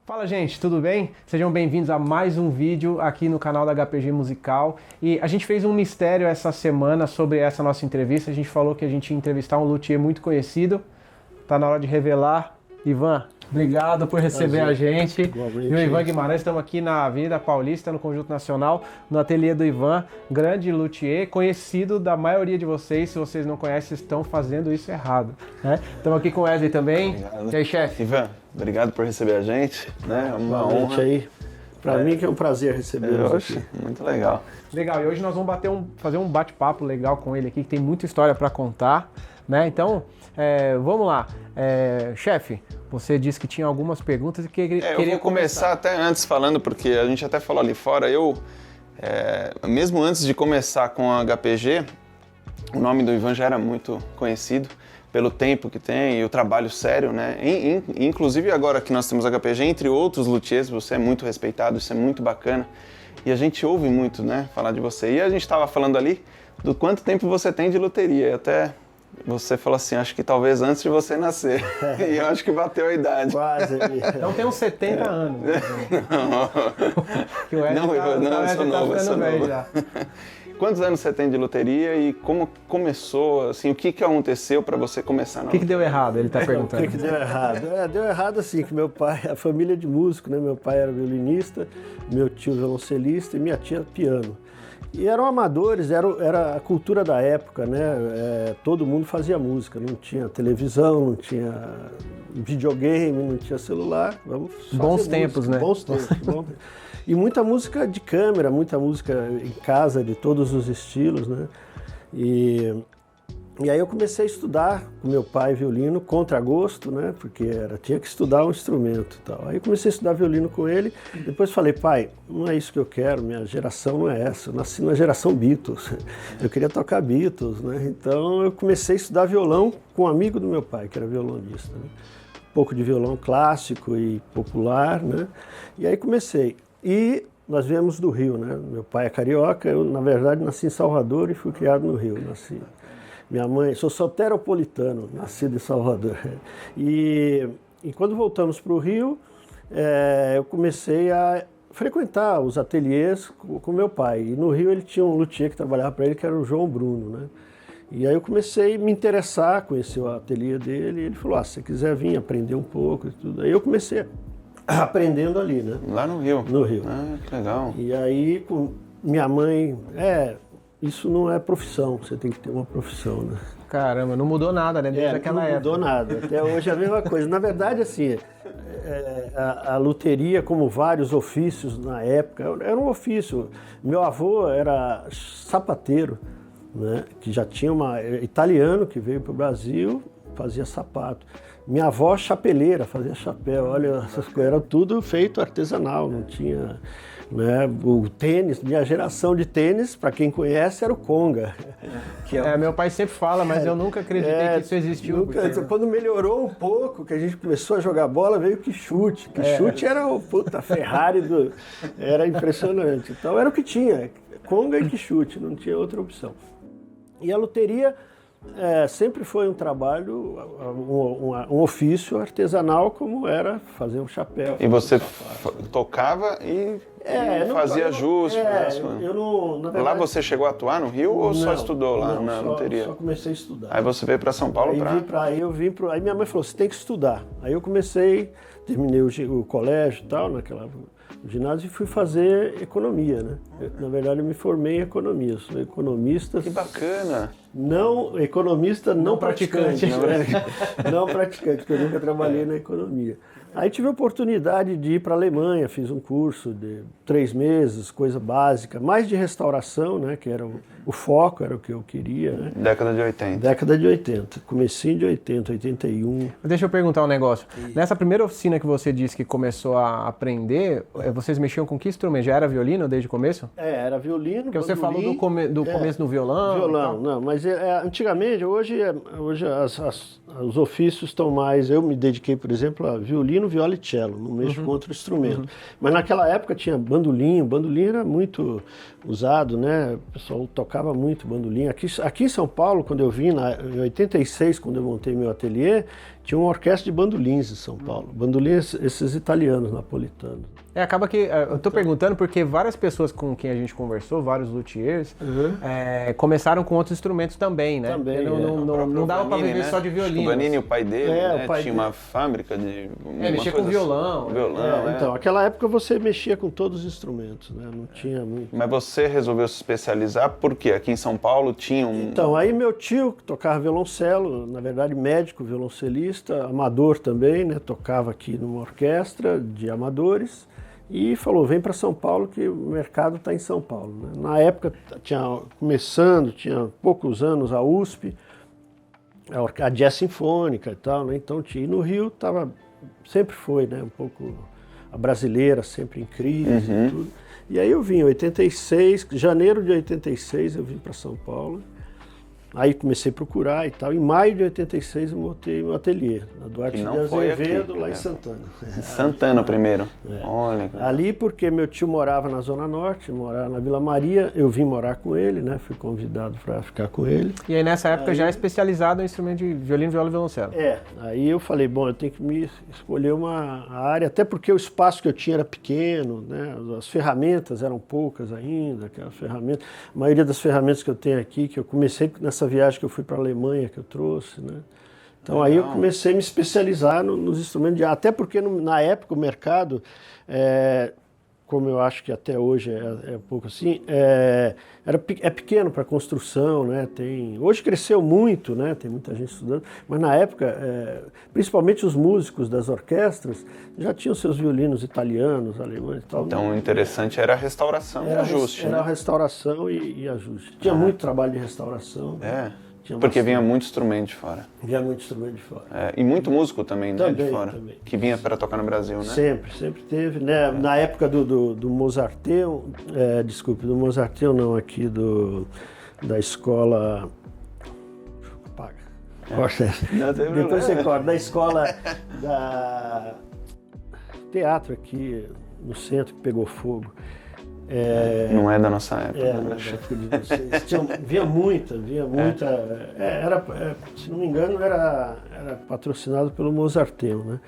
Fala gente, tudo bem? Sejam bem-vindos a mais um vídeo aqui no canal da HPG Musical. E a gente fez um mistério essa semana sobre essa nossa entrevista. A gente falou que a gente ia entrevistar um luthier muito conhecido. Tá na hora de revelar. Ivan, obrigado por receber a gente. E o Ivan Guimarães, estamos aqui na Avenida Paulista, no Conjunto Nacional, no ateliê do Ivan, grande luthier, conhecido da maioria de vocês. Se vocês não conhecem, estão fazendo isso errado, né? Estamos aqui com o Wesley também. Obrigado. E aí, chefe? Ivan, obrigado por receber a gente, né? É uma honra. Aí. Para mim que é um prazer recebê-los aqui. Muito legal. Legal, e hoje nós vamos fazer um bate-papo legal com ele aqui, que tem muita história para contar, né? Então, vamos lá. Chefe, você disse que tinha algumas perguntas e queria Eu vou começar até antes falando, porque a gente até falou ali fora, mesmo antes de começar com a HPG, o nome do Ivan já era muito conhecido pelo tempo que tem e o trabalho sério, né? Inclusive agora que nós temos a HPG, entre outros luthiers, você é muito respeitado, isso é muito bacana. E a gente ouve muito, né, falar de você. E a gente estava falando ali do quanto tempo você tem de luteria. Até você falou assim, acho que talvez antes de você nascer. E eu acho que bateu a idade. Quase. Então tem uns 70 anos. Não, eu sou novo, eu sou novo. Já. Quantos anos você tem de loteria e como começou, assim, o que aconteceu para você começar na O que deu errado, ele está perguntando. O que deu errado? Deu errado assim, que meu pai, a família de músico, né? Meu pai era violinista, meu tio violoncelista e minha tia piano. E eram amadores, era a cultura da época, né? Todo mundo fazia música, não tinha televisão, não tinha videogame, não tinha celular. Vamos fazer bons tempos, música, né? Bons tempos. E muita música de câmera, muita música em casa, de todos os estilos, né? E aí eu comecei a estudar com meu pai violino, contra gosto, né? Porque tinha que estudar um instrumento e tal. Aí eu comecei a estudar violino com ele, depois falei, pai, não é isso que eu quero, minha geração não é essa, eu nasci na geração Beatles, eu queria tocar Beatles, né? Então eu comecei a estudar violão com um amigo do meu pai, que era violonista, né? Um pouco de violão clássico e popular, né? E aí comecei. E nós viemos do Rio, né? Meu pai é carioca, eu na verdade nasci em Salvador e fui criado no Rio. Minha mãe, sou soteropolitano, nascido em Salvador. E quando voltamos para o Rio, eu comecei a frequentar os ateliês com meu pai. E no Rio ele tinha um luthier que trabalhava para ele, que era o João Bruno, né? E aí eu comecei a me interessar, conhecer o ateliê dele, e ele falou, se você quiser vir aprender um pouco e tudo. Aí eu comecei aprendendo ali, né? Lá no Rio? No Rio. Ah, que legal. E aí, com minha mãe, isso não é profissão, você tem que ter uma profissão, né? Caramba, não mudou nada, né? Desde aquela época. Não mudou nada, até hoje é a mesma coisa. Na verdade, assim, a luteria, como vários ofícios na época, era um ofício. Meu avô era sapateiro, né? Que já tinha italiano que veio para o Brasil, fazia sapato. Minha avó chapeleira, fazia chapéu, olha, essas coisas, era tudo feito artesanal, não tinha, né, o tênis, minha geração de tênis, para quem conhece, era o conga. Meu pai sempre fala, mas eu nunca acreditei que isso existiu. Quando melhorou um pouco, que a gente começou a jogar bola, veio o Quixute. Quixute era o Ferrari era impressionante. Então era o que tinha, conga e Quixute, não tinha outra opção. E a luteria sempre foi um trabalho, um ofício artesanal, como era fazer um chapéu. E você tocava e fazia ajustes? Na verdade, lá você chegou a atuar no Rio ou só estudou lá na luteria? Só comecei a estudar. Aí você veio para São Paulo Aí minha mãe falou, você tem que estudar. Aí eu terminei o colégio e tal, no ginásio, e fui fazer economia, né? Na verdade, eu me formei em economia, sou economista. Que bacana! Economista não praticante. Não praticante, porque eu nunca trabalhei na economia. Aí tive a oportunidade de ir para a Alemanha, fiz um curso de 3 meses, coisa básica, mais de restauração, né? Que era o foco, era o que eu queria, né? Década de 80. Década de 80, comecinho de 80, 81. Deixa eu perguntar um negócio. Nessa primeira oficina que você disse que começou a aprender, vocês mexiam com que instrumento? Já era violino desde o começo? Era violino, porque você falou do começo do violão. Violão, não, mas antigamente, hoje os ofícios estão mais... Eu me dediquei, por exemplo, a violino, viola e cello, não mexo com outro instrumento. Mas naquela época tinha bandolim, bandolim era muito usado, né? O pessoal tocava muito bandolim. Aqui em São Paulo, quando eu vim, em 86, quando eu montei meu ateliê, tinha uma orquestra de bandolins em São Paulo. Bandolins, esses italianos, napolitanos. Acaba que, eu tô perguntando porque várias pessoas com quem a gente conversou, vários luthiers, começaram com outros instrumentos também, né? Também, não dava pra viver, né? Só de violino. O Vanini, o pai dele, né? O pai tinha uma fábrica de... mexia com violão. Então, naquela época você mexia com todos os instrumentos, né? Não tinha muito... Mas você resolveu se especializar porque aqui em São Paulo tinha um... Então, aí meu tio, que tocava violoncelo, na verdade médico, violoncelista, amador também, né? Tocava aqui numa orquestra de amadores, e falou, vem para São Paulo que o mercado está em São Paulo, né? Na época, tinha poucos anos a USP, a Jazz Sinfônica e tal, né? Então, e no Rio sempre foi, né? Um pouco a brasileira, sempre em crise e tudo. E aí eu vim em 86, janeiro de 86 eu vim para São Paulo. Aí comecei a procurar e tal. Em maio de 86 eu montei meu ateliê, na Duarte de Azevedo, lá em Santana. Santana primeiro. Olha. Ali porque meu tio morava na Zona Norte, morava na Vila Maria, eu vim morar com ele, né? Fui convidado para ficar com ele. E aí nessa época já é especializado em instrumento de violino, viola e violoncelo. Aí eu falei, bom, eu tenho que me escolher uma área, até porque o espaço que eu tinha era pequeno, né? As ferramentas eram poucas ainda, aquelas ferramentas. A maioria das ferramentas que eu tenho aqui, que eu comecei nessa viagem que eu fui para a Alemanha, que eu trouxe, né? Então aí eu comecei a me especializar nos instrumentos de ar, até porque na época o mercado, como eu acho que até hoje é um pouco assim, é pequeno para construção, né? Hoje cresceu muito, né? Tem muita gente estudando, mas na época, principalmente os músicos das orquestras, já tinham seus violinos italianos, alemães e tal. Então o interessante era a restauração e ajuste. Era a restauração e ajuste. Tinha muito trabalho de restauração. Porque vinha muito instrumento de fora. Vinha muito instrumento de fora. E muito músico também, né, de fora. Também. Que vinha para tocar no Brasil, né? Sempre teve, né? Na época do Mozarteum, do Mozarteum não, aqui da escola... Apaga. Depois você corta. Da escola da teatro aqui no centro que pegou fogo. Não é da nossa época. Não é da época de vocês. Via muita. Se não me engano, era patrocinado pelo Mozarteum, né?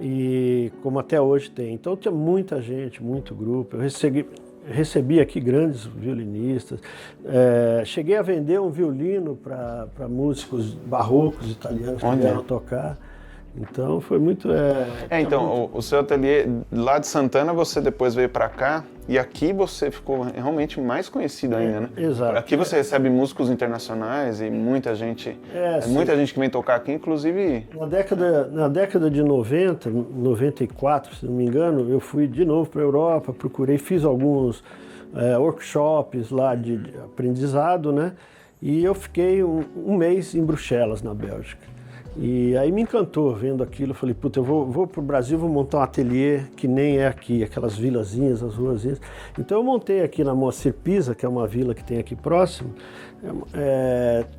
E como até hoje tem. Então tinha muita gente, muito grupo. Eu recebi aqui grandes violinistas. Cheguei a vender um violino para músicos barrocos italianos que vieram tocar. Então foi muito... Então, o seu ateliê lá de Santana, você depois veio para cá e aqui você ficou realmente mais conhecido ainda, né? Exato. Aqui você recebe músicos internacionais e muita gente que vem tocar aqui, inclusive... Na década de 90, 94, se não me engano, eu fui de novo para a Europa, fiz alguns workshops lá de aprendizado, né? E eu fiquei um mês em Bruxelas, na Bélgica. E aí me encantou vendo aquilo, eu falei, puta, eu vou pro Brasil, vou montar um ateliê que nem é aqui, aquelas vilazinhas, as ruazinhas. Então eu montei aqui na Moacir Pisa, que é uma vila que tem aqui próximo,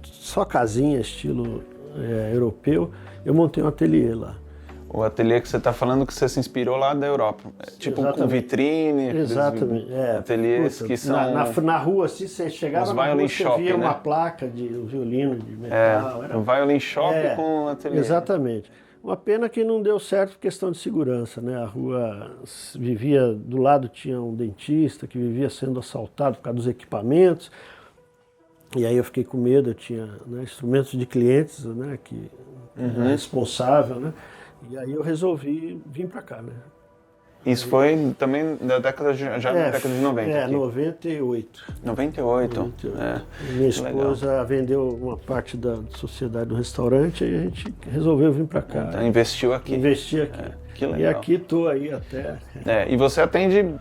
só casinha, estilo europeu, eu montei um ateliê lá. O ateliê que você está falando que você se inspirou lá da Europa, tipo com vitrine, exatamente, ateliês que são... Na rua, assim, você chegava na rua, você via uma placa de um violino de metal. Um violin shop com ateliê. Exatamente. Uma pena que não deu certo por questão de segurança, né? A rua do lado tinha um dentista que vivia sendo assaltado por causa dos equipamentos. E aí eu fiquei com medo, eu tinha instrumentos de clientes, né? Que era responsável, né? E aí eu resolvi vir para cá, né? Isso foi também na década de 90? Aqui. 98. 98? Minha esposa vendeu uma parte da sociedade do restaurante e a gente resolveu vir para cá. Então investiu aqui. Investi aqui. Que legal. E aqui estou aí até... E você atende...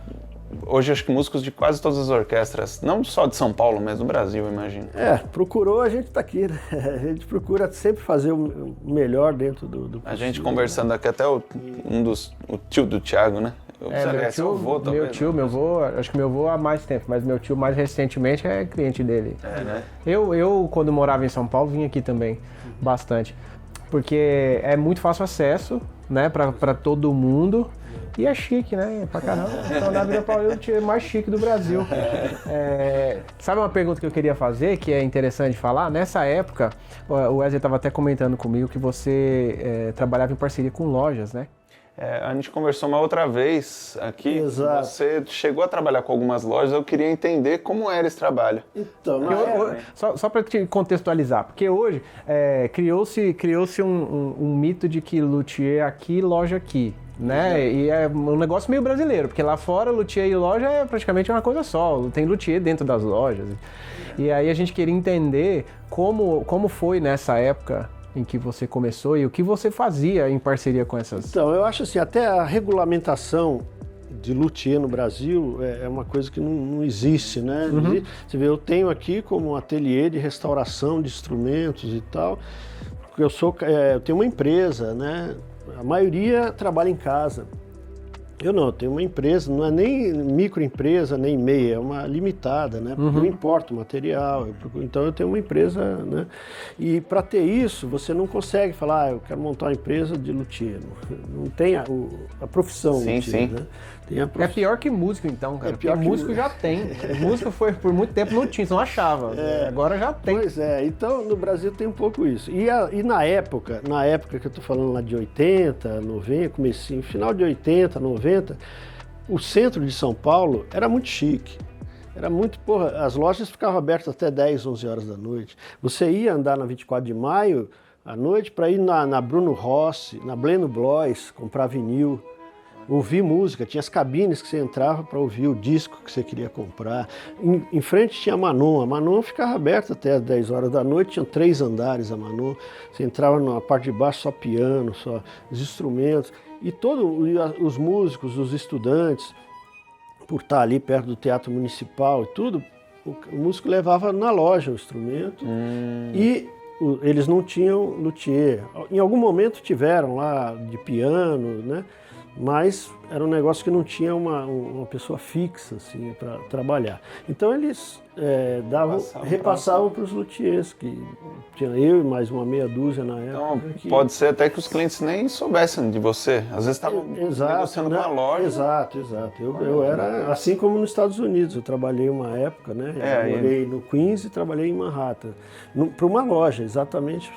Hoje acho que músicos de quase todas as orquestras, não só de São Paulo, mas do Brasil, eu imagino. Procurou, a gente está aqui, né? A gente procura sempre fazer o melhor dentro do possível. A gente conversando aqui, até o tio do Thiago, né? Meu avô, acho que meu avô há mais tempo, mas meu tio mais recentemente é cliente dele. Né? Eu quando morava em São Paulo, vim aqui também, bastante. porque é muito fácil acesso, né, para todo mundo. E é chique, né? Pra caramba. Então, na Vila Paulista, o luthier mais chique do Brasil. Sabe uma pergunta que eu queria fazer, que é interessante falar? Nessa época, o Wesley estava até comentando comigo que você trabalhava em parceria com lojas, né? A gente conversou uma outra vez aqui. Exato. Você chegou a trabalhar com algumas lojas, eu queria entender como era esse trabalho. Então, Só para te contextualizar, porque hoje criou-se um mito de que luthier aqui, loja aqui. Né? E é um negócio meio brasileiro, porque lá fora luthier e loja é praticamente uma coisa só, tem luthier dentro das lojas. E aí a gente queria entender como foi nessa época em que você começou e o que você fazia em parceria com essas... Então, eu acho assim, até a regulamentação de luthier no Brasil é uma coisa que não existe, né? Você vê, eu tenho aqui como um ateliê de restauração de instrumentos e tal, porque eu tenho uma empresa, né? A maioria trabalha em casa. Eu tenho uma empresa, não é nem microempresa, nem meia, é uma limitada, né? Porque eu importo material, então eu tenho uma empresa, né? E para ter isso, você não consegue falar, eu quero montar uma empresa de luthier. Não tem a profissão luthier, né? Tem a É pior que músico, então, cara. Porque músico já tem. Músico foi por muito tempo não tinha, não achava. Agora já tem. Pois é, então no Brasil tem um pouco isso. E na época que eu tô falando lá de 80, 90, comecinho, final de 80, 90, o centro de São Paulo era muito chique. Era muito, as lojas ficavam abertas até 10, 11 horas da noite. Você ia andar na 24 de maio à noite para ir na Bruno Rossi, na Bleno Blois, comprar vinil. Ouvir música, tinha as cabines que você entrava para ouvir o disco que você queria comprar. Em frente tinha a Manon ficava aberta até as 10 horas da noite, tinham 3 andares a Manon. Você entrava na parte de baixo, só piano, só os instrumentos. E os músicos, os estudantes, por estar ali perto do Teatro Municipal e tudo, o músico levava na loja o instrumento e eles não tinham luthier. Em algum momento tiveram lá de piano, né? Mas era um negócio que não tinha uma pessoa fixa assim, para trabalhar. Então eles repassavam para os luthiers, que tinha eu e mais uma meia dúzia na época. Então, pode ser até que os clientes nem soubessem de você. Às vezes estavam negociando com a loja. Exato. Eu era assim como nos Estados Unidos. Eu trabalhei uma época, né? Eu morei no Queens e trabalhei em Manhattan. Para uma loja, exatamente...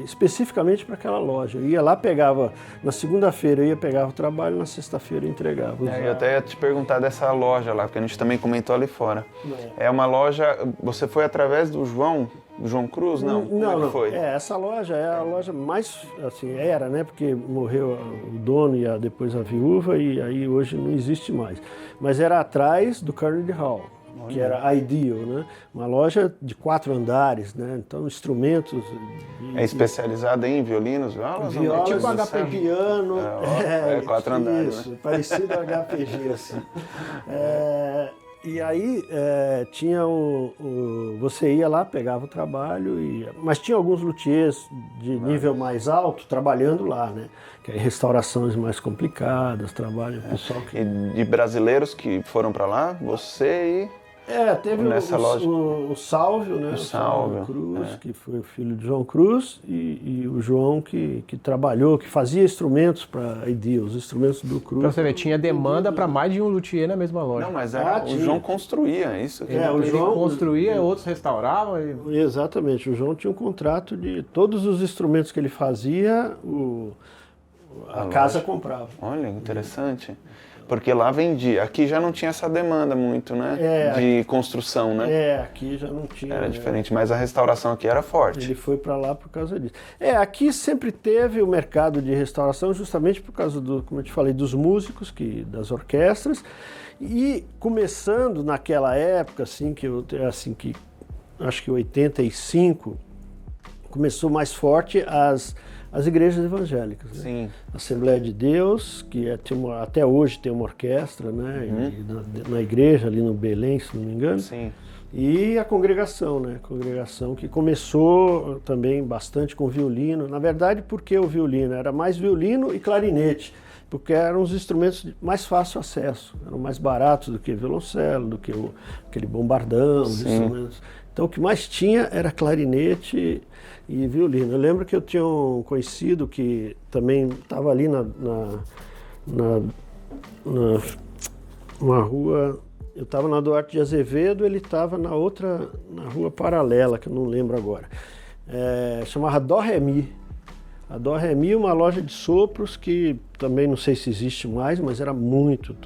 especificamente para aquela loja. Eu ia lá, pegava, na segunda-feira eu pegava o trabalho, na sexta-feira eu entregava. Eu até ia te perguntar dessa loja lá, porque a gente também comentou ali fora. É uma loja, você foi através do João Cruz? Não, não foi? Essa loja é a loja mais, assim, era, né, porque morreu o dono e depois a viúva e aí hoje não existe mais. Mas era atrás do Carnegie Hall. Que era Ideal, né? Uma loja de 4 andares, né? Então instrumentos... É especializada em violinos? Violas, tipo HP piano... 4 andares, isso, né? parecido ao HPG, assim. E aí tinha você ia lá, pegava o trabalho, mas tinha alguns luthiers de nível mais alto trabalhando lá, né? Que é restaurações mais complicadas, trabalho pessoal que... E de brasileiros que foram para lá, você e... teve nessa loja. O Sálvio, né? O Sálvio Cruz, que foi o filho de João Cruz, e o João que trabalhou, que fazia instrumentos para Ideal, os instrumentos do Cruz. Pra você ver, tinha demanda para mais de um luthier na mesma loja. Não, mas o João construía isso. O João construía, outros restauravam. Exatamente, o João tinha um contrato de todos os instrumentos que ele fazia, a casa comprava. Olha, interessante. Porque lá vendia. Aqui já não tinha essa demanda muito, né? De construção, né? Aqui já não tinha. Era diferente, mas a restauração aqui era forte. Ele foi para lá por causa disso. Aqui sempre teve o mercado de restauração justamente por causa como eu te falei, dos músicos, das orquestras. E começando naquela época, assim, que acho que 85, começou mais forte as igrejas evangélicas, né? Sim. Assembleia de Deus, que até hoje tem uma orquestra, né? Na igreja, ali no Belém, se não me engano. Sim. E a congregação, né? Congregação que começou também bastante com violino. Na verdade, por que o violino? Era mais violino e clarinete, porque eram os instrumentos de mais fácil acesso, eram mais baratos do que violoncelo, do que aquele bombardão, os instrumentos. Então o que mais tinha era clarinete e violino. Eu lembro que eu tinha um conhecido que também estava ali numa rua, eu estava na Duarte de Azevedo, ele estava na rua paralela, que eu não lembro agora. Chamava Dó Ré Mi. A Dó Ré Mi é uma loja de sopros que também não sei se existe mais, mas era muito.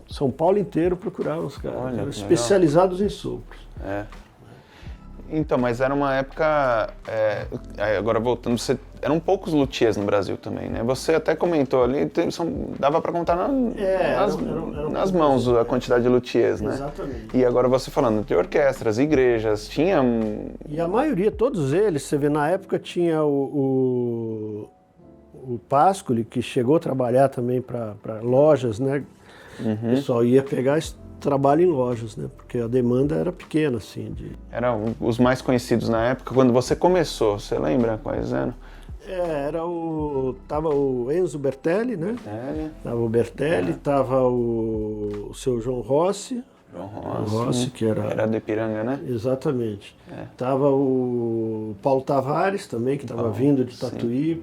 São Paulo inteiro procurava os caras, eram especializados em sopros. Então, mas era uma época, agora voltando, eram poucos luthiers no Brasil também, né? Você até comentou ali, dava para contar nas mãos a quantidade de luthiers, né? Exatamente. E agora você falando de orquestras, igrejas, tinha... E a maioria, todos eles, você vê, na época tinha o Pascoli, que chegou a trabalhar também para lojas, né? O pessoal ia pegar trabalho em lojas, né? Porque a demanda era pequena, assim. Eram os mais conhecidos na época, quando você começou, você lembra quais eram? Tava o Enzo Bertelli, né? Tava o Bertelli, tava o seu João Rossi. João Rossi, que era do Ipiranga, né? Exatamente. Tava o Paulo Tavares também, que estava vindo de Tatuí,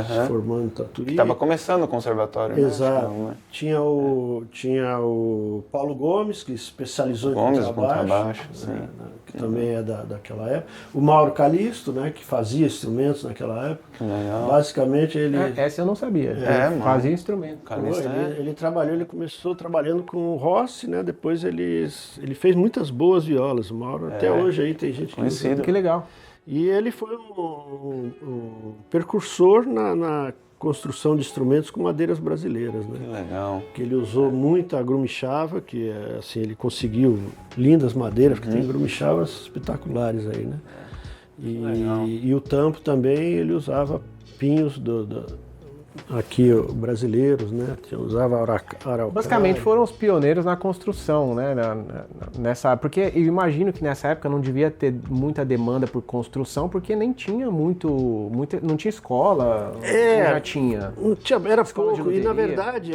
se formando em Tatuí. Estava começando o conservatório, Exato. Né? Tinha o Paulo Gomes, que especializou em contrabaixo, que também é daquela época. O Mauro Calisto, né, que fazia instrumentos naquela época. Basicamente ele... Essa eu não sabia. Fazia instrumento. Ele começou trabalhando com o Rossi, né? Depois ele fez muitas boas violas. O Mauro até hoje aí tem gente conhecido. Que legal. E ele foi um precursor na construção de instrumentos com madeiras brasileiras, né? Que legal. Que ele usou muita grumixava, que assim, ele conseguiu lindas madeiras, que tem grumixavas espetaculares aí, né? E o tampo também, ele usava pinhos aqui brasileiros, né? Usava araucária. Basicamente foram os pioneiros na construção, né? Porque eu imagino que nessa época não devia ter muita demanda por construção, porque nem tinha não tinha escola, já tinha. Era pouco, e na verdade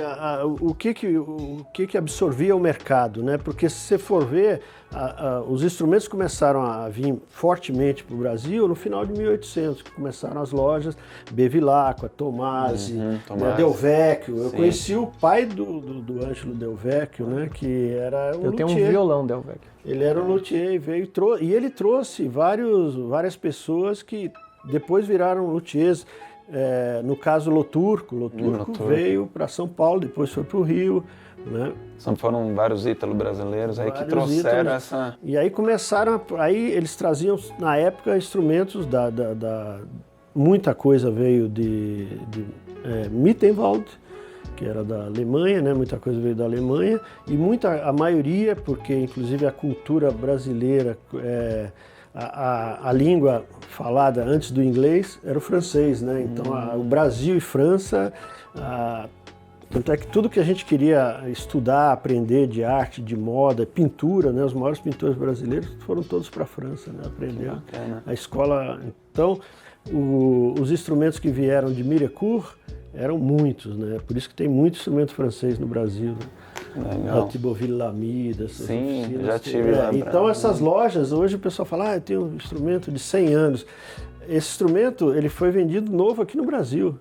o que absorvia o mercado, né? Porque se você for ver, os instrumentos começaram a vir fortemente para o Brasil no final de 1800, que começaram as lojas Bevilacqua, Tomasi, Del Vecchio. Eu conheci o pai do Ângelo Del Vecchio, né, que era um luthier. Eu tenho um violão Del Vecchio. Ele era um luthier e veio e ele trouxe várias pessoas que depois viraram luthiers. No caso, Loturco veio para São Paulo, depois foi para o Rio. Né? Foram vários ítalo-brasileiros aí que trouxeram essa... E aí aí eles traziam, na época, instrumentos muita coisa veio de Mittenwald, que era da Alemanha, né? Muita coisa veio da Alemanha, e a maioria, porque inclusive a cultura brasileira, a língua falada antes do inglês era o francês, né? Então o Brasil e França... Tanto é que tudo que a gente queria estudar, aprender de arte, de moda, pintura, né? Os maiores pintores brasileiros foram todos para a França, né? Aprender a escola. Então, os instrumentos que vieram de Mirecourt eram muitos, né? Por isso que tem muito instrumento francês no Brasil. Né? Legal. Thibauville Lamy, dessas oficinas. Já tive lá. Então, essas lojas, hoje o pessoal fala, eu tenho um instrumento de 100 anos. Esse instrumento, ele foi vendido novo aqui no Brasil.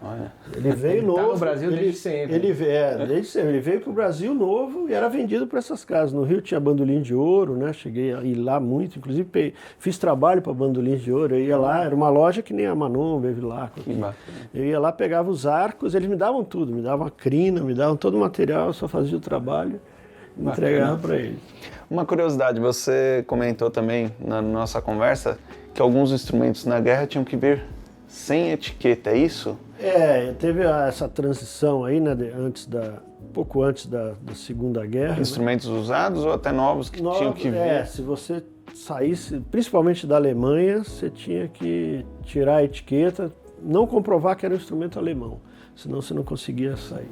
Olha. Ele veio novo. Tá no Brasil desde sempre. Desde sempre. Ele veio para o Brasil novo e era vendido para essas casas. No Rio tinha bandolim de ouro, né? Cheguei a ir lá muito. Inclusive fiz trabalho para bandolim de ouro. Eu ia lá, era uma loja que nem a Manon, Bevilacqua. Eu ia lá, pegava os arcos, eles me davam tudo. Me davam a crina, me davam todo o material, eu só fazia o trabalho e entregava para eles. Uma curiosidade, você comentou também na nossa conversa que alguns instrumentos na guerra tinham que vir sem etiqueta, é isso? Teve essa transição aí, né, pouco antes da Segunda Guerra. Instrumentos usados ou até novos que tinham que vir? Se você saísse, principalmente da Alemanha, você tinha que tirar a etiqueta, não comprovar que era um instrumento alemão, senão você não conseguia sair.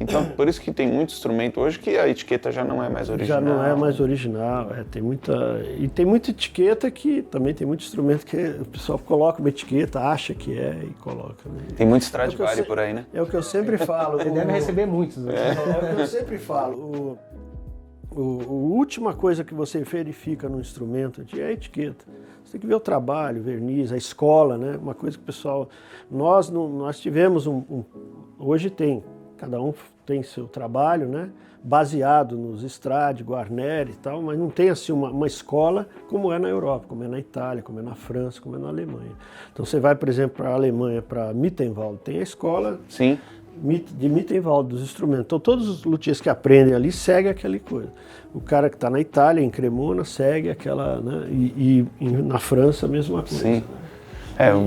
Então, por isso que tem muito instrumento hoje que a etiqueta já não é mais original. Já não é mais original, tem muita etiqueta que também tem muito instrumento que o pessoal coloca uma etiqueta, acha que e coloca. Né? Tem muito Stradivari por aí, né? É o que eu sempre falo. Ele deve receber muitos. É o que eu sempre falo. A última coisa que você verifica no instrumento é a etiqueta. Você tem que ver o trabalho, o verniz, a escola, né? Uma coisa que o pessoal... Nós tivemos hoje cada um tem seu trabalho, né? Baseado nos Strade, Guarneri e tal, mas não tem assim uma escola como é na Europa, como é na Itália, como é na França, como é na Alemanha. Então você vai, por exemplo, para a Alemanha, para Mittenwald, tem a escola... Sim. De Mittenwald, dos instrumentos. Então todos os luthiers que aprendem ali seguem aquela coisa. O cara que está na Itália, em Cremona, segue aquela, né? E na França a mesma coisa. Sim.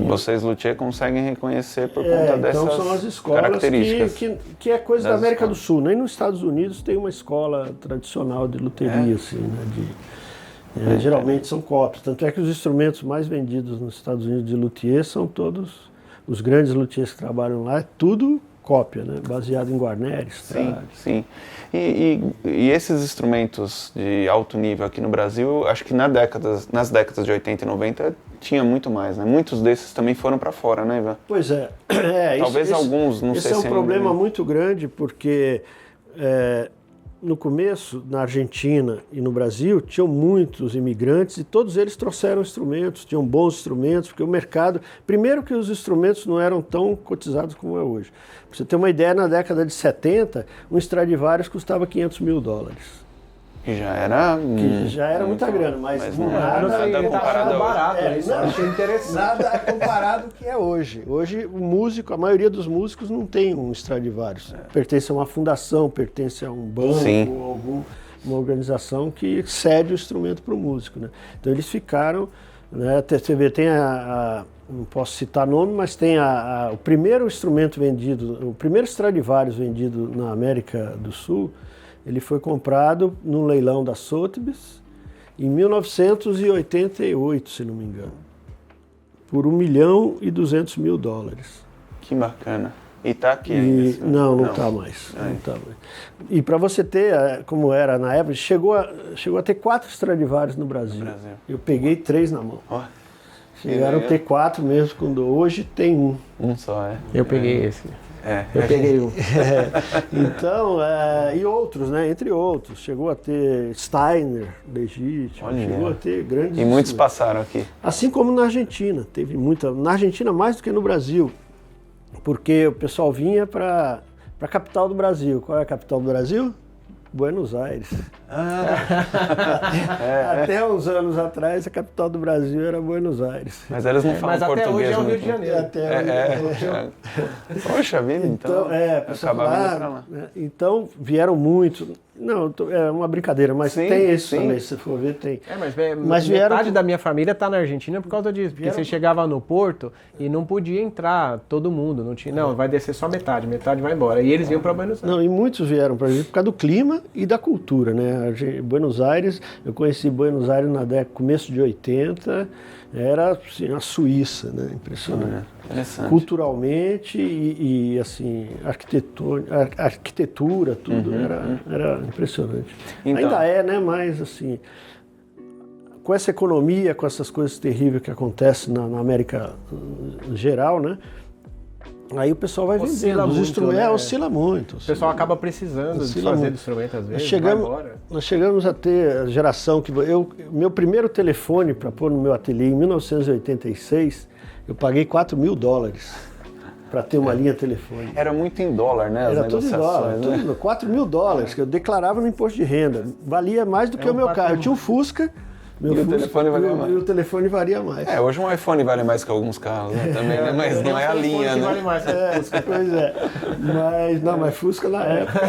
Vocês luthiers conseguem reconhecer por conta dessas então são as escolas características. que é coisa da América escolas. do Sul. Nem nos Estados Unidos tem uma escola tradicional de luteria, assim, né? Geralmente são cópias. Tanto é que os instrumentos mais vendidos nos Estados Unidos de luthier são todos, os grandes luthiers que trabalham lá, é tudo cópia, né? Baseado em Guarneri, Strade. Sim. E esses instrumentos de alto nível aqui no Brasil, acho que nas décadas de 80 e 90 tinha muito mais, né? Muitos desses também foram para fora, né, Ivan? Pois é. Talvez alguns, não sei se esse é um problema ainda... muito grande, porque no começo, na Argentina e no Brasil, tinham muitos imigrantes e todos eles trouxeram instrumentos, tinham bons instrumentos, porque o mercado... Primeiro que os instrumentos não eram tão cotizados como é hoje. Para você ter uma ideia, na década de 70, um Stradivarius custava $500 mil. Que já era muita grana, mas nada comparado barato, isso eu achei interessante. Nada comparado ao que é hoje. Hoje o músico, a maioria dos músicos não tem um Stradivarius. Pertence a uma fundação, pertence a um banco, ou uma organização que cede o instrumento para o músico, né? Então eles ficaram, né? Você vê, tem não posso citar nome, mas tem o primeiro instrumento vendido, o primeiro Stradivarius vendido na América do Sul. Ele foi comprado no leilão da Sotheby's em 1988, se não me engano, por $1,2 milhão. Que bacana. E tá aqui ainda? Não está mais. E para você ter, como era na época, chegou a ter 4 Stradivarius no Brasil. Eu peguei 3 na mão. Chegaram a ter 4 mesmo, hoje tem um. Um só, Eu peguei esse. Eu peguei um. Então, e outros, né? Entre outros. Chegou a ter Steiner, legítimo. Chegou a ter grandes... E muitos passaram aqui. Assim como na Argentina. Teve muita... Na Argentina mais do que no Brasil. Porque o pessoal vinha para a capital do Brasil. Qual é a capital do Brasil? Buenos Aires. Até uns anos atrás, a capital do Brasil era Buenos Aires. Mas eles não falam português. Até hoje é o Rio de Janeiro. Poxa vida, então acabaram pra lá. Então, vieram muitos. Não, é uma brincadeira, mas tem isso também, se você for ver, tem. Mas metade da minha família está na Argentina por causa disso, porque você chegava no porto e não podia entrar todo mundo, não vai descer só metade vai embora. E eles iam para Buenos Aires. Não, e muitos vieram para por causa do clima e da cultura, né? Buenos Aires, eu conheci Buenos Aires na década, começo de 80, era assim, a Suíça, né? Impressionante. Culturalmente e assim, arquitetura, tudo, era impressionante. Então, ainda é, né? Mas assim, com essa economia, com essas coisas terríveis que acontecem na América geral, né? Aí o pessoal vai vendendo os instrumentos, oscila muito. O pessoal acaba precisando de fazer do instrumento às vezes. Nós chegamos a ter a geração que meu primeiro telefone para pôr no meu ateliê em 1986, eu paguei $4 mil para ter uma linha telefônica. Era muito em dólar, né? Era tudo em dólar, tudo, $4 mil que eu declarava no imposto de renda. Valia mais do que o meu carro. Eu tinha um Fusca. O telefone varia mais. Hoje um iPhone vale mais que alguns carros, né? Também, né? Mas não é a linha, né? Vale mais Fusca. Pois é. Mas Fusca na época.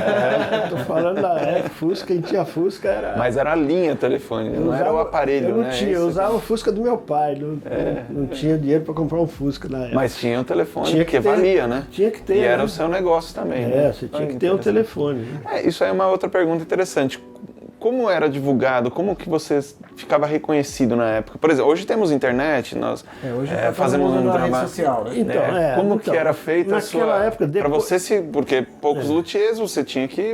Tô falando da época, Fusca, quem tinha Fusca era... Mas era a linha telefone, não era o aparelho, eu não tinha, eu usava o Fusca do meu pai, não tinha dinheiro para comprar um Fusca na época. Mas tinha um telefone que valia, né? Tinha que ter. E era o seu negócio também. Você tinha que ter um telefone. Isso aí é uma outra pergunta interessante. Como era divulgado? Como que vocês ficava reconhecido na época? Por exemplo, hoje temos internet, nós hoje fazemos um na rede trabalho... social, né? Então, Como que era feita a sua... Naquela época, Para você, porque poucos luthiers, você tinha que...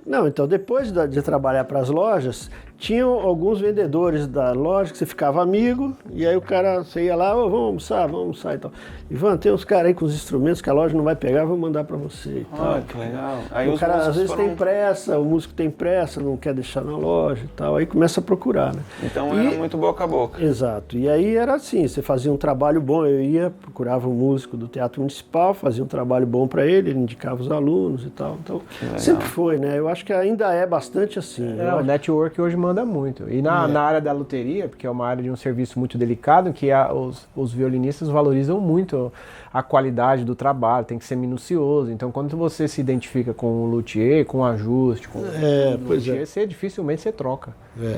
Não, então depois de trabalhar para as lojas, tinham alguns vendedores da loja que você ficava amigo, e aí o cara, você ia lá, vamos almoçar e tal. Ivan, tem uns caras aí com os instrumentos que a loja não vai pegar, vou mandar para você e tal. Que legal. Aí o cara às vezes tem pressa, o músico tem pressa, não quer deixar na loja e tal, aí começa a procurar, né? Então era muito boca a boca. Exato, e aí era assim, você fazia um trabalho bom, eu ia, procurava um músico do Teatro Municipal, fazia um trabalho bom para ele indicava os alunos e tal, então sempre foi, né? Eu acho que ainda é bastante assim. O network hoje manda muito. E na área da luteria, porque é uma área de um serviço muito delicado, que os violinistas valorizam muito a qualidade do trabalho, tem que ser minucioso. Então, quando você se identifica com o luthier, com o ajuste, com o luthier, dificilmente você troca. Né?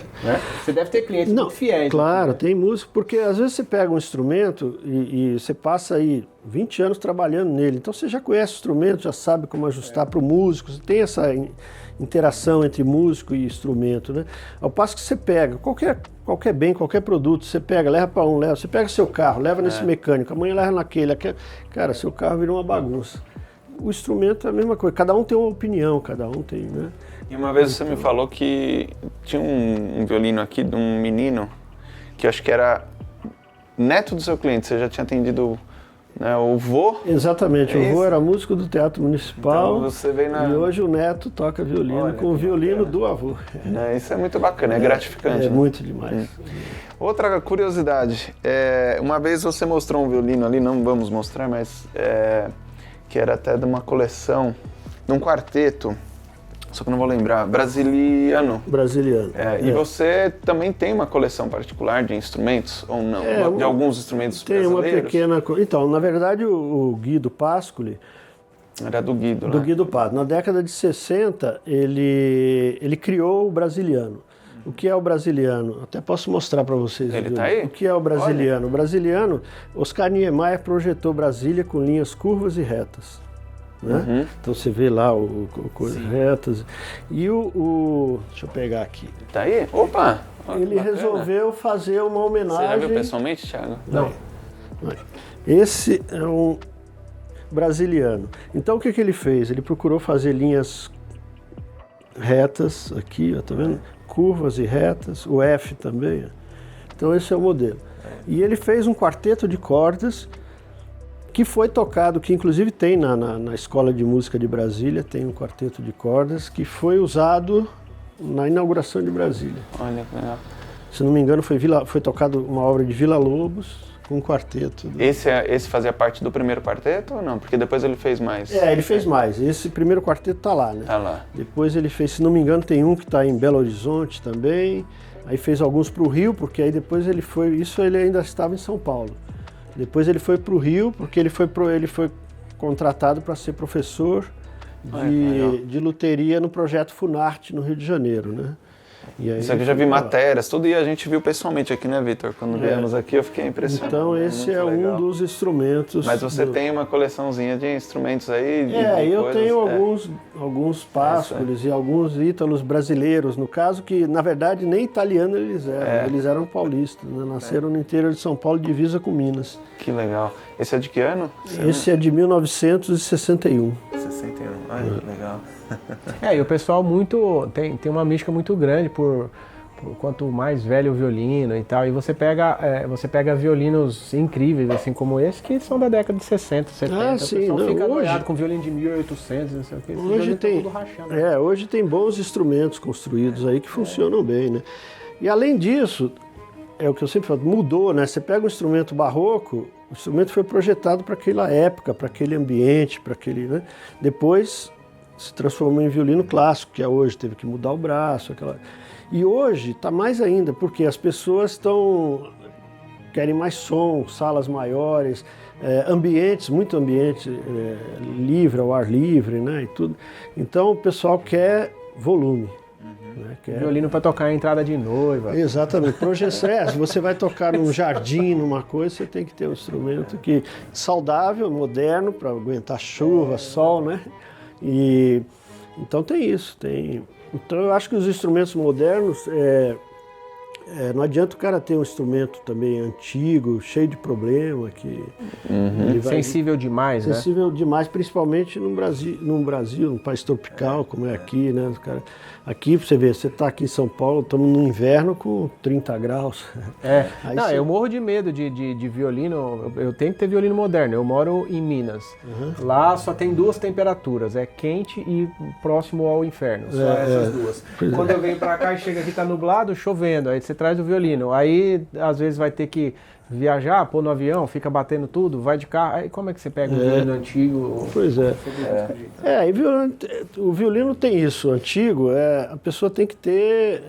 Você deve ter clientes muito fiéis. Claro, tem músico, porque às vezes você pega um instrumento e você passa aí 20 anos trabalhando nele. Então, você já conhece o instrumento, já sabe como ajustar para o músico, você tem essa interação entre músico e instrumento, né? Ao passo que você pega qualquer bem, qualquer produto, você pega, leva para você pega seu carro, leva nesse mecânico, amanhã leva naquele, cara, seu carro vira uma bagunça. O instrumento é a mesma coisa, cada um tem uma opinião, cada um tem, né? E uma vez você me falou que tinha um violino aqui de um menino que eu acho que era neto do seu cliente, você já tinha atendido... o vô? Exatamente, o vô era músico do Teatro Municipal, então você veio e hoje o neto toca violino com o violino do avô. Isso é muito bacana, é gratificante. É muito demais. Outra curiosidade, uma vez você mostrou um violino ali, não vamos mostrar, mas que era até de uma coleção, de um quarteto, só que eu não vou lembrar, brasiliano. E você também tem uma coleção particular de instrumentos, ou não? De alguns instrumentos brasileiros? Tem uma pequena... Então, na verdade, o Guido Pascoli... Era do Guido, né? Do Guido Pascoli. Na década de 60, ele criou o brasiliano. O que é o brasiliano? Até posso mostrar para vocês. Ele está aí? O que é o brasiliano? O brasiliano, Oscar Niemeyer projetou Brasília com linhas curvas e retas. Né? Então você vê lá coisas retas. E deixa eu pegar aqui. Tá aí? Opa! Ele resolveu fazer uma homenagem. Você já viu pessoalmente, Thiago? Não. Esse é um brasiliano. Então o que ele fez? Ele procurou fazer linhas retas aqui, ó, tá vendo? Curvas e retas, o F também. Ó. Então esse é o modelo. E ele fez um quarteto de cordas que foi tocado, que inclusive tem na Escola de Música de Brasília, tem um quarteto de cordas que foi usado na inauguração de Brasília. Olha que legal. Se não me engano, foi tocado uma obra de Villa-Lobos com um quarteto. Esse fazia parte do primeiro quarteto ou não? Porque depois ele fez mais. Ele fez mais. Esse primeiro quarteto tá lá, né? Tá lá. Depois ele fez, se não me engano, tem um que está em Belo Horizonte também. Aí fez alguns para o Rio, porque aí depois ele foi... Isso ele ainda estava em São Paulo. Depois ele foi para o Rio, porque ele foi contratado para ser professor de luteria no projeto Funarte, no Rio de Janeiro, né? E aí isso aqui eu já vi matérias, tudo, e a gente viu pessoalmente aqui, né, Vitor? Quando viemos aqui eu fiquei impressionado. Então esse é um dos instrumentos. Mas você tem uma coleçãozinha de instrumentos aí? Eu tenho alguns Pascolis e alguns ítalos brasileiros, no caso, que na verdade nem italiano eles eram paulistas, né? Nasceram no interior de São Paulo, divisa com Minas. Que legal. Esse é de que ano? Esse é de 1961. 61, que legal. E o pessoal tem uma mística muito grande por quanto mais velho o violino e tal. E você pega violinos incríveis, assim como esse, que são da década de 60, 70. Sim, o pessoal fica noiado com violino de 1800, não sei o que. Hoje tem bons instrumentos construídos aí que funcionam bem, né? E além disso, é o que eu sempre falo, mudou, né? Você pega um instrumento barroco, o instrumento foi projetado para aquela época, para aquele ambiente, para aquele, né? Depois se transformou em violino clássico, que é hoje, teve que mudar o braço, E hoje está mais ainda, porque as pessoas querem mais som, salas maiores, muito ambiente livre, ao ar livre, né? E tudo. Então o pessoal quer volume. Né? Violino para tocar a entrada de noiva. Exatamente. Projeção. Se você vai tocar num jardim, numa coisa, você tem que ter um instrumento saudável, moderno, para aguentar chuva, sol, né? E então tem isso. Então eu acho que os instrumentos modernos não adianta o cara ter um instrumento também antigo, cheio de problema, que ele vai... Sensível demais, né? Sensível demais, principalmente no Brasil, num país tropical, como é aqui, né? Cara, aqui, pra você ver, você tá aqui em São Paulo, estamos no inverno com 30 graus. Não, eu morro de medo de violino, eu tenho que ter violino moderno, eu moro em Minas. Lá só tem 2 temperaturas, é quente e próximo ao inferno, só essas duas. Quando eu venho pra cá e chega aqui tá nublado, chovendo, aí você traz o violino, aí às vezes vai ter que viajar, pôr no avião, fica batendo tudo, vai de carro, aí como é que você pega um violino antigo? Pois é. E o violino tem isso, antigo, a pessoa tem que ter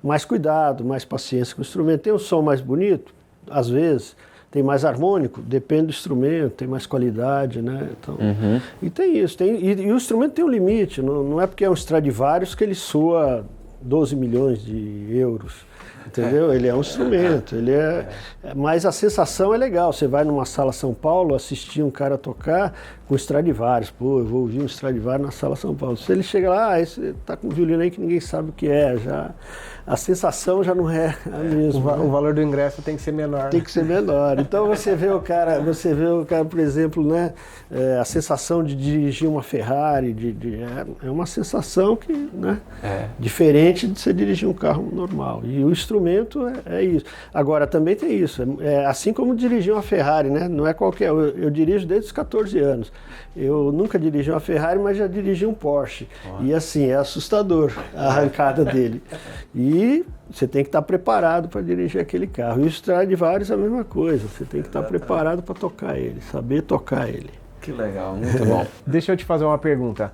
mais cuidado, mais paciência com o instrumento. Tem um som mais bonito, às vezes, tem mais harmônico, depende do instrumento, tem mais qualidade, né? Então, e tem isso, e o instrumento tem um limite, não é porque é um Stradivarius que ele soa 12 milhões de euros. Entendeu? Ele é um instrumento, mas a sensação é legal. Você vai numa sala São Paulo assistir um cara tocar com Stradivarius. Pô, eu vou ouvir um Stradivarius na sala São Paulo. Se ele chega lá, você tá com um violino aí que ninguém sabe o que é, a sensação já não é a mesma. O valor do ingresso tem que ser menor. Tem que ser menor. Então você vê o cara, por exemplo, né, a sensação de dirigir uma Ferrari, é uma sensação que, né, diferente de você dirigir um carro normal. E o instrumento é isso. Agora também tem isso, assim como dirigir uma Ferrari, né? Não é qualquer. Eu dirijo desde os 14 anos. Eu nunca dirigi uma Ferrari, mas já dirigi um Porsche. E assim, é assustador a arrancada dele. E você tem que estar preparado para dirigir aquele carro. E o Stradivarius é a mesma coisa, você tem que estar preparado para tocar ele, saber tocar ele. Que legal, muito bom. Deixa eu te fazer uma pergunta.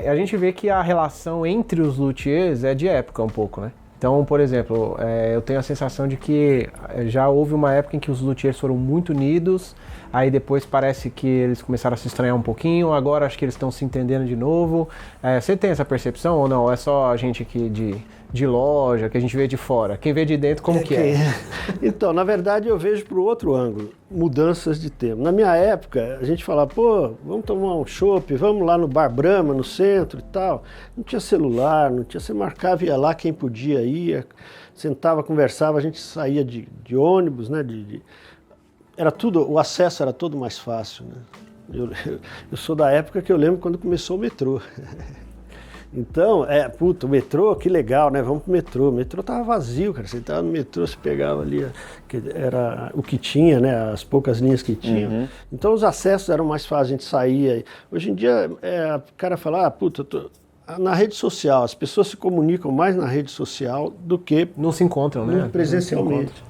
A gente vê que a relação entre os luthiers é de época um pouco, né? Então, por exemplo, eu tenho a sensação de que já houve uma época em que os luthiers foram muito unidos, aí depois parece que eles começaram a se estranhar um pouquinho, agora acho que eles estão se entendendo de novo. Você tem essa percepção ou não? É só a gente aqui de loja, que a gente vê de fora? Quem vê de dentro, como que é? Então, na verdade, eu vejo para o outro ângulo, mudanças de tempo. Na minha época, a gente falava, pô, vamos tomar um chopp, vamos lá no Bar Brahma, no centro e tal. Não tinha celular, não tinha, você marcava, ia lá quem podia, ia, sentava, conversava, a gente saía de ônibus, né? Era tudo, o acesso era todo mais fácil, né? Eu sou da época que eu lembro quando começou o metrô. Então, o metrô, que legal, né? Vamos pro metrô. O metrô tava vazio, cara. Você tava no metrô, você pegava ali, que era o que tinha, né? As poucas linhas que tinham. Então, os acessos eram mais fáceis, a gente saía. Hoje em dia, o cara fala, na rede social, as pessoas se comunicam mais na rede social do que... Não se encontram, né? Presencialmente.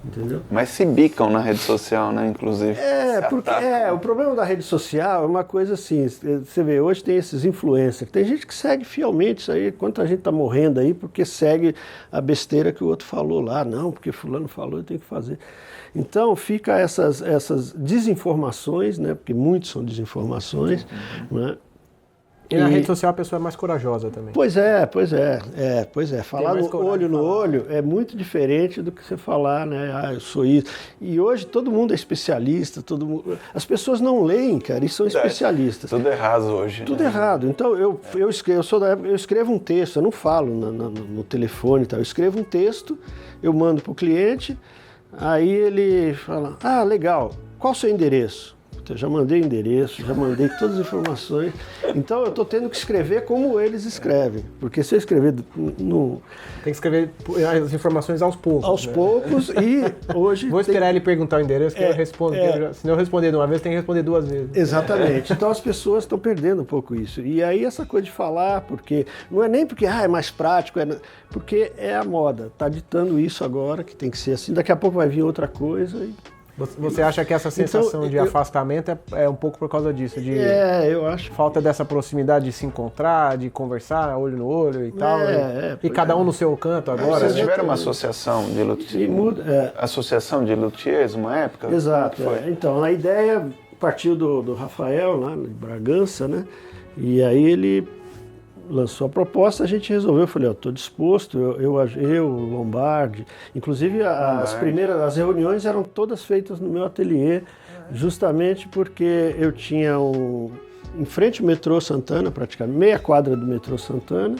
Entendeu? Mas se bicam na rede social, né, inclusive. O problema da rede social é uma coisa assim, você vê, hoje tem esses influencers, tem gente que segue fielmente isso aí, quanta gente tá morrendo aí porque segue a besteira que o outro falou lá, não, porque fulano falou, eu tenho que fazer. Então fica essas desinformações, né, porque muitos são desinformações, né? E na rede social a pessoa é mais corajosa também. Pois é. Falar olho no olho é muito diferente do que você falar, né? Eu sou isso. E hoje todo mundo é especialista, as pessoas não leem, cara, e são especialistas. Tudo errado hoje. Tudo errado. Então eu sou da época, eu escrevo um texto, eu não falo no telefone e tal, eu escrevo um texto, eu mando para o cliente, aí ele fala, legal, qual o seu endereço? Eu já mandei endereço, já mandei todas as informações. Então eu estou tendo que escrever como eles escrevem. Porque se eu escrever no... Tem que escrever as informações aos poucos. Aos poucos e hoje... Vou esperar ele perguntar o endereço que eu respondo. Se não eu responder de uma vez, tem que responder 2 vezes. Exatamente. Então as pessoas estão perdendo um pouco isso. E aí essa coisa de falar, porque... Não é nem porque é mais prático, porque é a moda. Está ditando isso agora, que tem que ser assim. Daqui a pouco vai vir outra coisa e... Você acha que essa sensação de afastamento é um pouco por causa disso? Eu acho. Falta dessa proximidade de se encontrar, de conversar olho no olho e tal. E cada um no seu canto agora. Vocês tiveram uma associação de luthiers? Associação de luthiers, uma época? Exato. Então, a ideia partiu do Rafael, lá de Bragança, né? E aí ele lançou a proposta, a gente resolveu, eu falei, estou disposto, eu, Lombardi, inclusive as reuniões eram todas feitas no meu ateliê, justamente porque eu tinha em frente ao metrô Santana, praticamente, meia quadra do metrô Santana,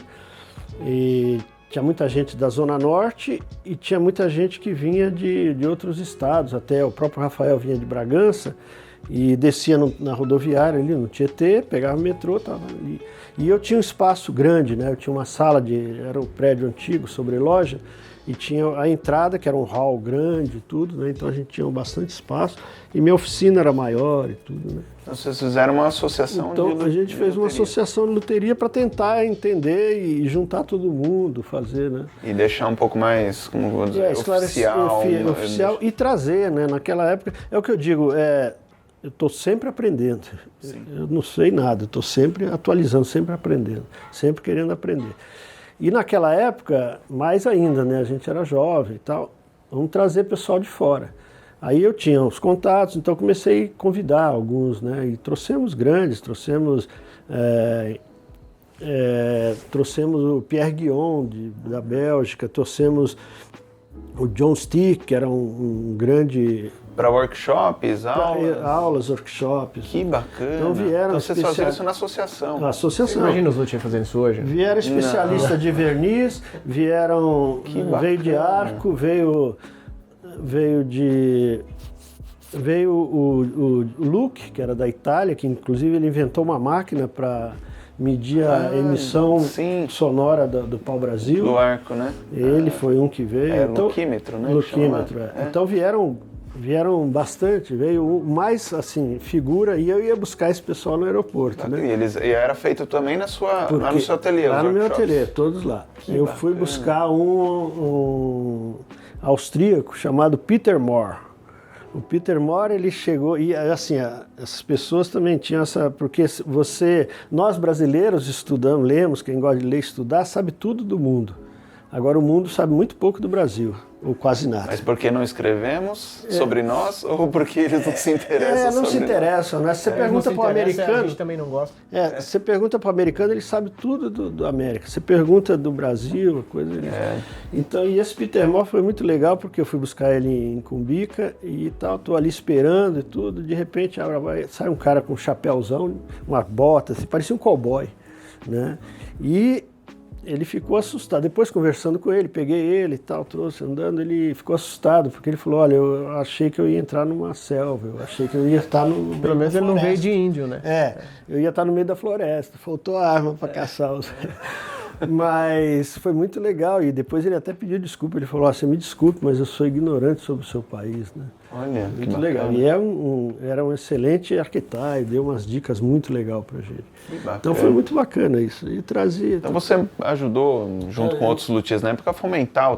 e tinha muita gente da Zona Norte e tinha muita gente que vinha de outros estados, até o próprio Rafael vinha de Bragança e descia na rodoviária ali no Tietê, pegava o metrô, tava ali. E eu tinha um espaço grande, né? Eu tinha uma sala era um prédio antigo sobre loja, e tinha a entrada, que era um hall grande e tudo, né? Então a gente tinha bastante espaço, e minha oficina era maior e tudo, né? Então vocês fizeram uma associação Então a gente fez uma associação de luteria para tentar entender e juntar todo mundo, fazer, né? E deixar um pouco mais, como vou dizer, oficial e trazer, né? Naquela época, é o que eu digo, eu estou sempre aprendendo. Sim. Eu não sei nada, eu estou sempre atualizando, sempre aprendendo, sempre querendo aprender. E naquela época, mais ainda, né? A gente era jovem e tal, vamos trazer pessoal de fora. Aí eu tinha os contatos, então comecei a convidar alguns, né? E trouxemos grandes, trouxemos o Pierre Guion, da Bélgica, trouxemos o John Stick, que era um grande... Para workshops, aulas, workshops. Que bacana. Então vieram... Então vocês faziam isso na associação. Na associação. Imagina os luthiers fazendo isso hoje. Vieram especialistas de verniz, veio de arco, veio o Luke, que era da Itália, que inclusive ele inventou uma máquina para medir a emissão sonora do pau-brasil. Do arco, né? Ele foi um que veio. Então, luquímetro, né? Luquímetro, Então vieram bastante, veio mais assim, figura, e eu ia buscar esse pessoal no aeroporto, né? E era feito também lá no seu ateliê? Lá no meu ateliê, todos lá. Eu fui buscar um austríaco chamado Peter Moore. O Peter Moore, ele chegou, e assim, essas pessoas também tinham essa, porque nós brasileiros estudamos, lemos, quem gosta de ler e estudar, sabe tudo do mundo. Agora o mundo sabe muito pouco do Brasil, ou quase nada. Mas por que não escrevemos sobre nós, ou porque eles não se interessam não se interessam, né? Você pergunta para o americano... A gente também não gosta. Você pergunta para o americano, ele sabe tudo do América. Você pergunta do Brasil, coisa... Então, e esse Peter Moore foi muito legal, porque eu fui buscar ele em Cumbica e tal, tô ali esperando e tudo, de repente sai um cara com um chapéuzão, uma bota, assim, parecia um cowboy, né? E... ele ficou assustado. Depois, conversando com ele, peguei ele e tal, trouxe andando, ele ficou assustado, porque ele falou, olha, eu achei que eu ia entrar numa selva, eu achei que eu ia estar no... Pelo menos ele não veio de índio, né? Eu ia estar no meio da floresta, faltou arma para caçar os... Mas foi muito legal, e depois ele até pediu desculpa, ele falou, você me desculpe, mas eu sou ignorante sobre o seu país, né? Olha, muito legal. E era um excelente arquiteto, deu umas dicas muito legais pra gente. Então foi muito bacana isso. E trazia. Então você ajudou, junto com outros luthiers na época, a fomentar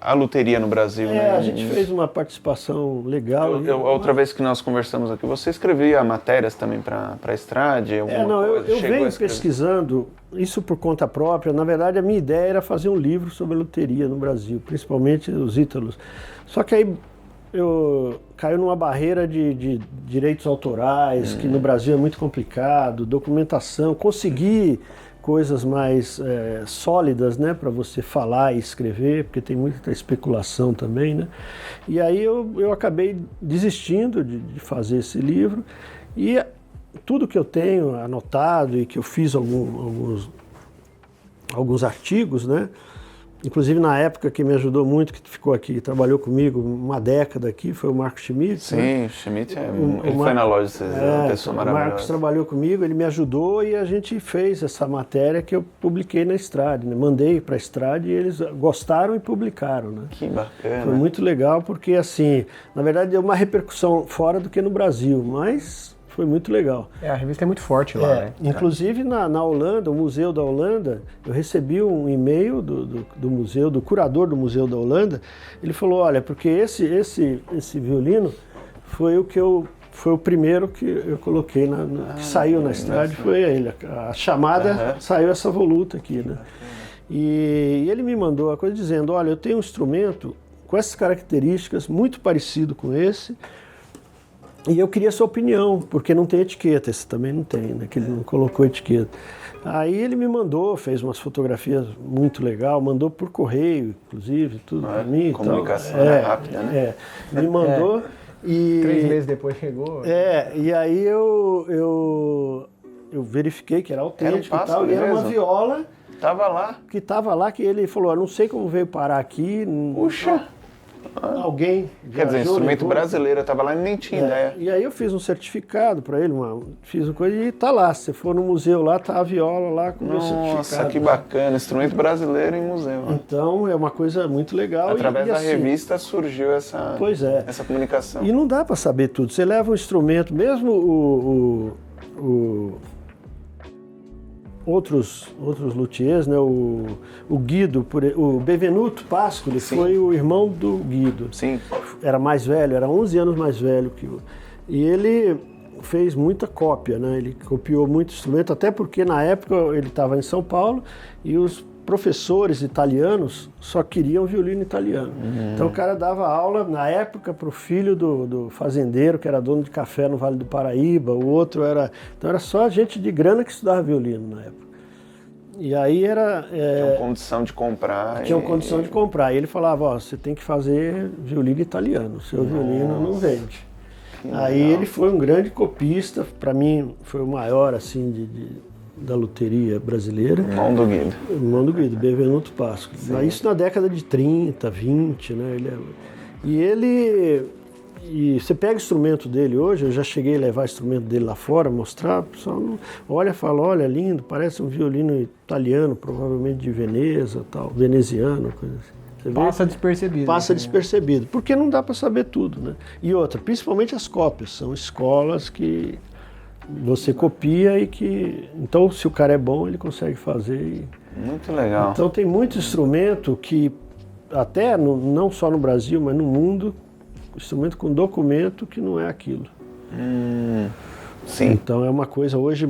a luteria no Brasil, né? A gente fez uma participação legal. Outra vez que nós conversamos aqui, você escrevia matérias também para a Estrade? Eu venho pesquisando isso por conta própria. Na verdade, a minha ideia era fazer um livro sobre a luteria no Brasil, principalmente os ítalos. Só que aí eu caiu numa barreira de direitos autorais, que no Brasil é muito complicado, documentação, conseguir coisas mais sólidas, né, para você falar e escrever, porque tem muita especulação também, né? E aí eu acabei desistindo de fazer esse livro, e tudo que eu tenho anotado e que eu fiz alguns artigos, né? Inclusive, na época, que me ajudou muito, que ficou aqui, trabalhou comigo uma década aqui, foi o Marco Schmidt. Sim, né? O Schmidt, ele foi na loja, uma pessoa maravilhosa. O Marcos trabalhou comigo, ele me ajudou e a gente fez essa matéria que eu publiquei na Estrade, né? Mandei para a Estrade e eles gostaram e publicaram, né? Que bacana. Foi muito legal porque, assim, na verdade, deu uma repercussão fora do que no Brasil, mas... foi muito legal. A revista é muito forte lá, né? Inclusive na Holanda, o Museu da Holanda, eu recebi um e-mail do museu, do curador do Museu da Holanda. Ele falou, olha, porque esse violino foi o primeiro que eu coloquei, que saiu na Estrade, foi ele. A chamada saiu essa voluta aqui, né? E ele me mandou a coisa dizendo, olha, eu tenho um instrumento com essas características, muito parecido com esse, e eu queria sua opinião, porque não tem etiqueta, esse também não tem, né? Que ele não colocou etiqueta. Aí ele me mandou, fez umas fotografias muito legal, mandou por correio, inclusive, tudo para mim. Comunicação rápida, né? Me mandou e... 3 meses depois chegou. E aí eu verifiquei que era autêntico e tal, e era uma viola Tava lá? Que estava lá, que ele falou, eu não sei como veio parar aqui. Puxa! Alguém Quer dizer, viajou, instrumento levou. brasileiro, eu tava lá e nem tinha ideia. E aí eu fiz um certificado para ele, fiz uma coisa e tá lá. Se você for no museu lá, tá a viola lá com o meu certificado. Nossa, que bacana, instrumento brasileiro em museu. Então é uma coisa muito legal. Através da assim, revista surgiu essa, Pois é. essa comunicação. E não dá para saber tudo. Você leva um instrumento, mesmo outros luthiers, né? O Guido, o Benvenuto Pascoli foi o irmão do Guido. Sim. Era mais velho, era 11 anos mais velho que o... E ele fez muita cópia, né? Ele copiou muito instrumento, até porque na época ele estava em São Paulo e os professores italianos só queriam violino italiano. Então o cara dava aula, na época, para o filho do fazendeiro, que era dono de café no Vale do Paraíba, o outro era... Então era só gente de grana que estudava violino na época. E aí era... Tinham condição de comprar. Tinham condição de comprar. E ele falava, ó, você tem que fazer violino italiano, o seu violino não vende. Aí ele foi um grande copista, para mim foi o maior, assim, da luteria brasileira. Irmão do Guido. Irmão do Guido, Benvenuto Pascoli. Mas isso na década de 30, 20, né? E você pega o instrumento dele hoje, eu já cheguei a levar o instrumento dele lá fora, mostrar, o pessoal olha e fala, olha, lindo, parece um violino italiano, provavelmente de Veneza, tal, veneziano, coisa assim. Você Passa despercebido. Passa né? despercebido, porque não dá para saber tudo, né? E outra, principalmente as cópias, são escolas que você copia e que... Então, se o cara é bom, ele consegue fazer. Muito legal. Então, tem muito instrumento que, até não só no Brasil, mas no mundo, instrumento com documento que não é aquilo. Sim. Então, é uma coisa... Hoje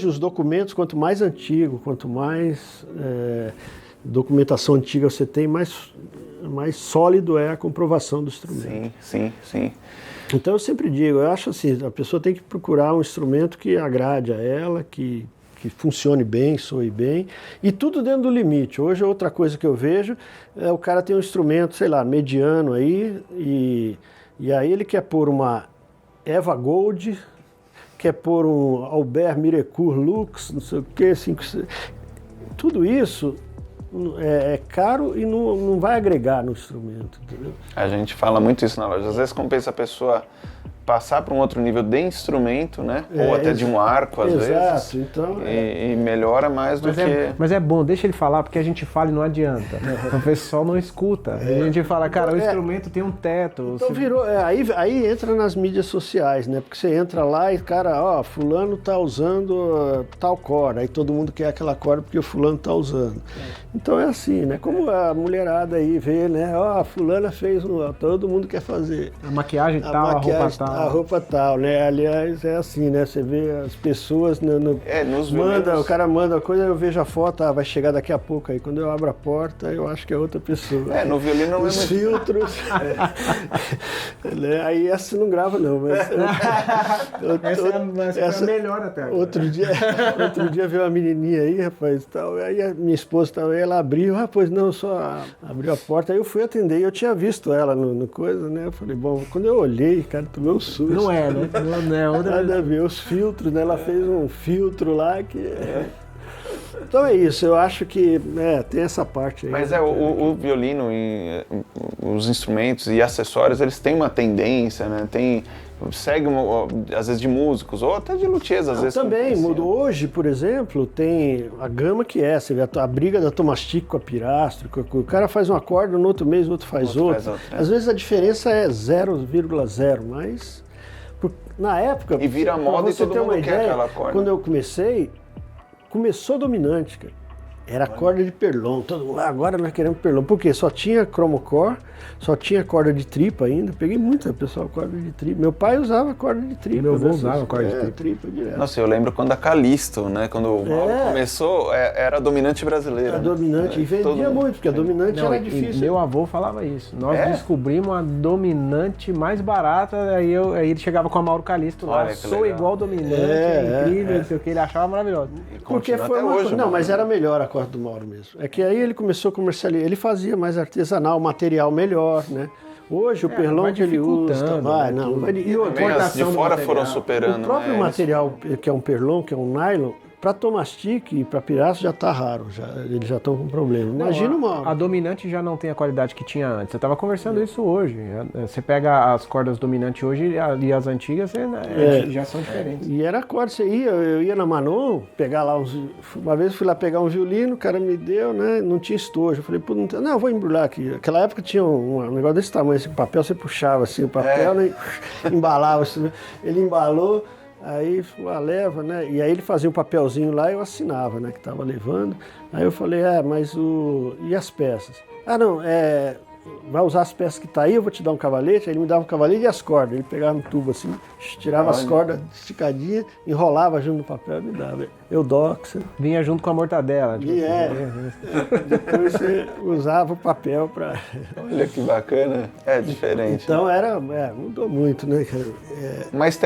os documentos, quanto mais antigo, quanto mais documentação antiga você tem, mais sólido é a comprovação do instrumento. Sim. Então eu sempre digo, eu acho assim, a pessoa tem que procurar um instrumento que agrade a ela, que funcione bem, soe bem, e tudo dentro do limite. Hoje outra coisa que eu vejo é o cara tem um instrumento, sei lá, mediano aí, e aí ele quer pôr uma Eva Gold, quer pôr um Albert Mirecourt Lux, não sei o que, tudo isso é caro e não vai agregar no instrumento, entendeu? A gente fala muito isso na loja. Às vezes compensa a pessoa passar para um outro nível de instrumento, né? Ou até de um arco, às vezes. Exato, então... E melhora mais do que... Mas é bom, deixa ele falar, porque a gente fala e não adianta. O pessoal não escuta. A gente fala, cara, o instrumento tem um teto. Então virou... aí entra nas mídias sociais, né? Porque você entra lá e, cara, ó, fulano tá usando tal corda. Aí todo mundo quer aquela corda porque o fulano tá usando. Então é assim, né? Como a mulherada aí vê, né? Ó, a fulana fez todo mundo quer fazer. A maquiagem tal, a roupa tal. A roupa tal, né? Aliás, é assim, né? Você vê as pessoas nos o cara manda a coisa, eu vejo a foto, vai chegar daqui a pouco aí. Quando eu abro a porta, eu acho que é outra pessoa. No violino não os filtros. Né? Aí essa não grava não, mas essa é melhor até agora. Outro dia veio uma menininha aí, rapaz, tal, aí a minha esposa tal, ela abriu, rapaz, não, só abriu a porta, aí eu fui atender, eu tinha visto ela no coisa, né? Eu falei, bom, quando eu olhei, cara, tomei um susto. Não é, né? Não é outra... Nada a ver, os filtros, né? Ela fez um filtro lá que... Então é isso, eu acho que tem essa parte aí. Mas o violino, os instrumentos e acessórios, eles têm uma tendência, né? Segue, às vezes, de músicos, ou até de luthiers, às vezes. Também, mudou. Hoje, por exemplo, tem a gama que você vê a briga da Tomastic com a Pirastro, o cara faz uma corda, no outro mês o outro faz outra. Às vezes a diferença é 0,0, mas na época... E vira moda e todo mundo quer aquela corda. Quando eu começou dominante, cara. Era corda de perlon, todo mundo, agora nós queremos perlon. Por quê? Só tinha cromocore, só tinha corda de tripa ainda. Peguei muita pessoal corda de tripa. Meu pai usava corda de tripa. Meu avô usava corda de tripa direto. Nossa, eu lembro quando a Callisto, né? Quando o Mauro começou, era a dominante brasileira. A dominante, e vendia muito, porque a dominante era difícil. Meu avô falava isso. Nós descobrimos a dominante mais barata, aí ele chegava com a Mauro Callisto lá. Sou igual dominante, incrível, não sei o que, ele achava maravilhoso. Porque foi hoje, não, mas era melhor a corda do Mauro mesmo. É que aí ele começou a comercializar, ele fazia mais artesanal, material melhor, né? Hoje o perlon que ele usa, e outra, de fora foram superando. O próprio material que é um perlon, que é um nylon, Para Tomastic e para Piraço já tá raro, eles já estão com problema. Imagina a dominante já não tem a qualidade que tinha antes. Eu estava conversando isso hoje. Você pega as cordas dominantes hoje e as antigas já são diferentes. E era acorde, eu ia na Manon, pegar lá uma vez eu fui lá pegar um violino, o cara me deu, né? Não tinha estojo. Eu falei, pô, não, eu vou embrulhar aqui. Naquela época tinha um negócio desse tamanho, esse papel, você puxava assim o papel, né? Embalava assim. Ele embalou. Aí leva, né? E aí ele fazia um papelzinho lá e eu assinava, né? Que tava levando. Aí eu falei, mas e as peças? Ah, não, vai usar as peças que tá aí, eu vou te dar um cavalete. Aí ele me dava um cavalete e as cordas. Ele pegava no tubo assim, tirava as cordas esticadinhas, enrolava junto no papel e me dava. Eudoxia. Vinha junto com a mortadela. Tipo, depois você usava o papel para... Olha que bacana, é diferente. Então mudou muito, né, cara? Mas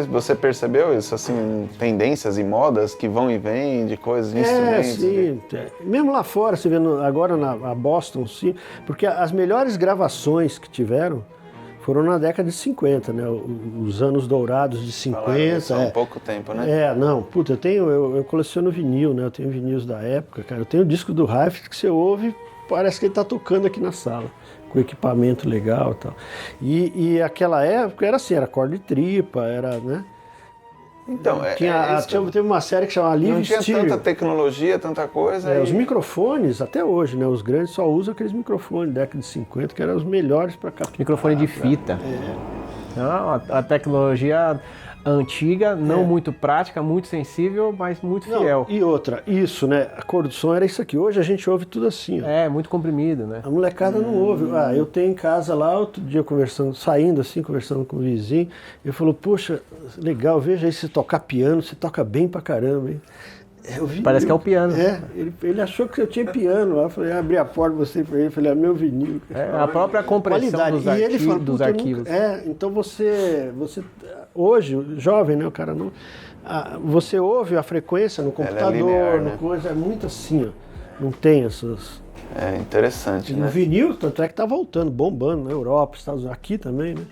você percebeu isso, assim, tendências e modas que vão e vêm de coisas, instrumentos? Sim. Mesmo lá fora, você vê agora na Boston, sim, porque as melhores gravações que tiveram foram na década de 50, né? Os anos dourados de 50. Há pouco tempo, né? Eu coleciono vinil, né? Eu tenho vinis da época, cara. Eu tenho o disco do Heifetz que você ouve, parece que ele tá tocando aqui na sala, com equipamento legal e tal. E aquela época era assim, era corda de tripa, era, né? Então, teve uma série que chamava Live Stereo. Não tinha tanta tecnologia, tanta coisa. Os microfones, até hoje, né? Os grandes só usam aqueles microfones da década de 50, que eram os melhores para captar. Microfone de fita. Não, a tecnologia antiga, não muito prática, muito sensível, mas muito fiel. E outra, isso, né? A cor do som era isso aqui. Hoje a gente ouve tudo assim, ó. Muito comprimido, né? A molecada não ouve. Eu tenho em casa lá, outro dia conversando com o vizinho, ele falou, poxa, legal, veja aí, se tocar piano, você toca bem pra caramba, hein? Parece que é o piano. Ele achou que eu tinha piano lá, eu falei, abri a porta, mostrei pra ele, falei, meu vinil. A própria compressão dos arquivos. Então você, hoje, jovem, né, o cara não... você ouve a frequência no computador, linear, no né? coisa, é muito assim, ó, não tem essas... É interessante, né? O vinil, tanto é que tá voltando, bombando na Europa, Estados Unidos, aqui também, né?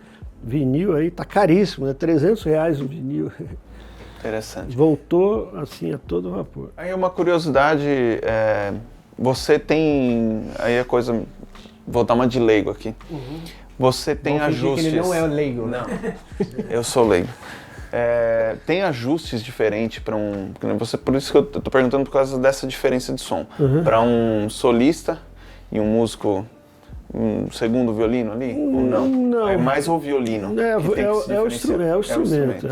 Vinil aí tá caríssimo, né? R$300 o vinil. Interessante. Voltou assim a todo vapor. Aí uma curiosidade, você tem, aí a coisa, vou dar uma de leigo aqui. Você tem ajustes... Que ele não é leigo, não. Eu sou leigo. Tem ajustes diferentes para por isso que eu tô perguntando por causa dessa diferença de som. Para um solista e um músico, um segundo violino ali? Ou não? Não. É mais o violino. É o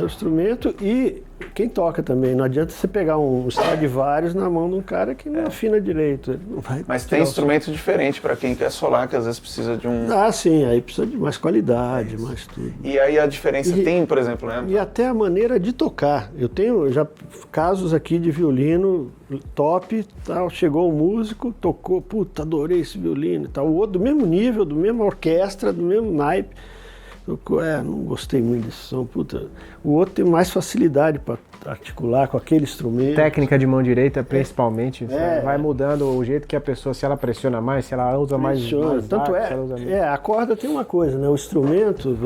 instrumento e quem toca também. Não adianta você pegar um Stradivarius na mão de um cara que não afina direito. Ele não vai Mas tem instrumento diferente para quem quer solar, que às vezes precisa de um... Sim, aí precisa de mais qualidade, mais tudo. E aí a diferença tem, por exemplo, né? E até a maneira de tocar. Eu tenho já casos aqui de violino top, tal, chegou um músico, tocou, puta, adorei esse violino e tal. O outro do mesmo nível, do mesmo orquestra, do mesmo naipe. Não gostei muito desse som, puta. O outro tem mais facilidade para articular com aquele instrumento. Técnica de mão direita, principalmente, vai mudando o jeito que a pessoa, se ela pressiona mais, se ela usa mais tanto a corda tem uma coisa, né? O instrumento,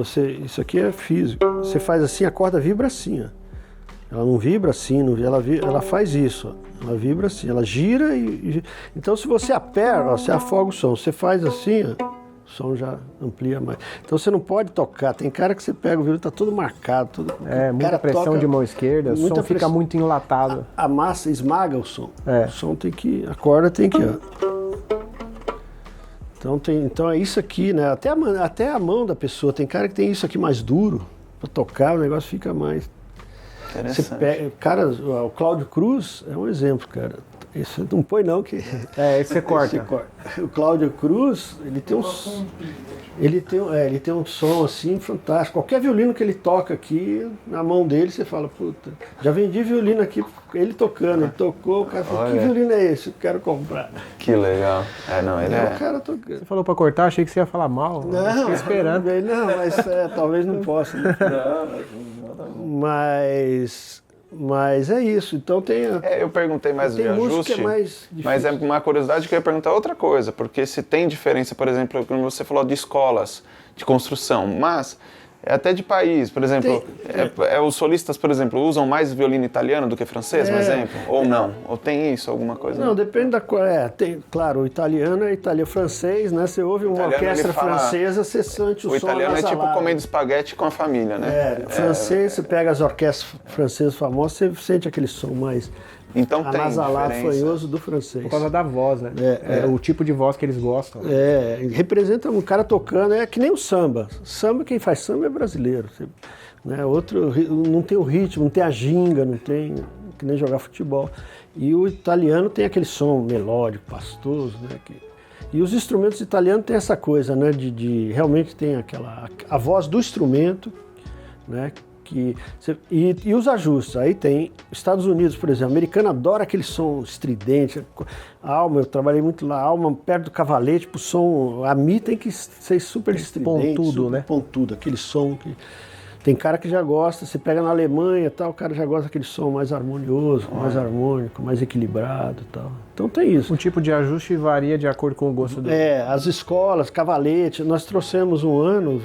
isso aqui é físico. Você faz assim, a corda vibra assim, ó. Ela não vibra assim, ela faz isso, ó. Ela vibra assim, ela gira então se você aperta, você afoga o som. Você faz assim, ó. O som já amplia mais. Então você não pode tocar. Tem cara que você pega o violino, tá todo marcado. Muita pressão de mão esquerda, o som fica muito enlatado. A massa esmaga o som. O som tem que... A corda tem que... Então é isso aqui, né? Até a mão da pessoa. Tem cara que tem isso aqui mais duro. Para tocar o negócio fica mais... Interessante. O Cláudio Cruz é um exemplo, cara. Isso não põe não que... Esse você corta. O Cláudio Cruz, ele tem um som assim fantástico. Qualquer violino que ele toca aqui, na mão dele, você fala, puta, já vendi violino aqui, ele tocando, ele tocou, o cara falou, que violino é esse? Eu quero comprar. Que legal. O cara tocando. Você falou pra cortar, achei que você ia falar mal. Não, fiquei esperando. Não, mas talvez não possa. Né? Mas é isso, então tem... eu perguntei mais de ajuste, mas é uma curiosidade que eu ia perguntar outra coisa, porque se tem diferença, por exemplo, como você falou de escolas de construção, mas É até de país, por exemplo, os solistas, por exemplo, usam mais violino italiano do que francês, por exemplo? Ou não? Ou tem isso, alguma coisa? Não, depende da coisa. Claro, o italiano é francês, né? Você ouve uma orquestra francesa, você sente o som anasalado. O italiano é tipo comendo espaguete com a família, né? Francês, você pega as orquestras francesas famosas, você sente aquele som mais anasalado, fanhoso do francês. Por causa da voz, né? O tipo de voz que eles gostam. Representa um cara tocando, é que nem o samba. Samba, quem faz samba é brasileiro. Né? Outro, não tem o ritmo, não tem a ginga, não tem que nem jogar futebol. E o italiano tem aquele som melódico, pastoso, né? E os instrumentos italianos têm essa coisa, né? De realmente tem a voz do instrumento, né? E os ajustes, aí tem Estados Unidos, por exemplo, o americano adora aquele som estridente, eu trabalhei muito lá, perto do cavalete, o som, a Mi tem que ser super estridente, pontudo, super pontudo, aquele som que tem cara que já gosta, você pega na Alemanha e tal, o cara já gosta daquele som mais harmonioso, mais harmônico, mais equilibrado e tal. Então tem isso. O tipo de ajuste varia de acordo com o gosto do... As escolas, cavalete, nós trouxemos um ano,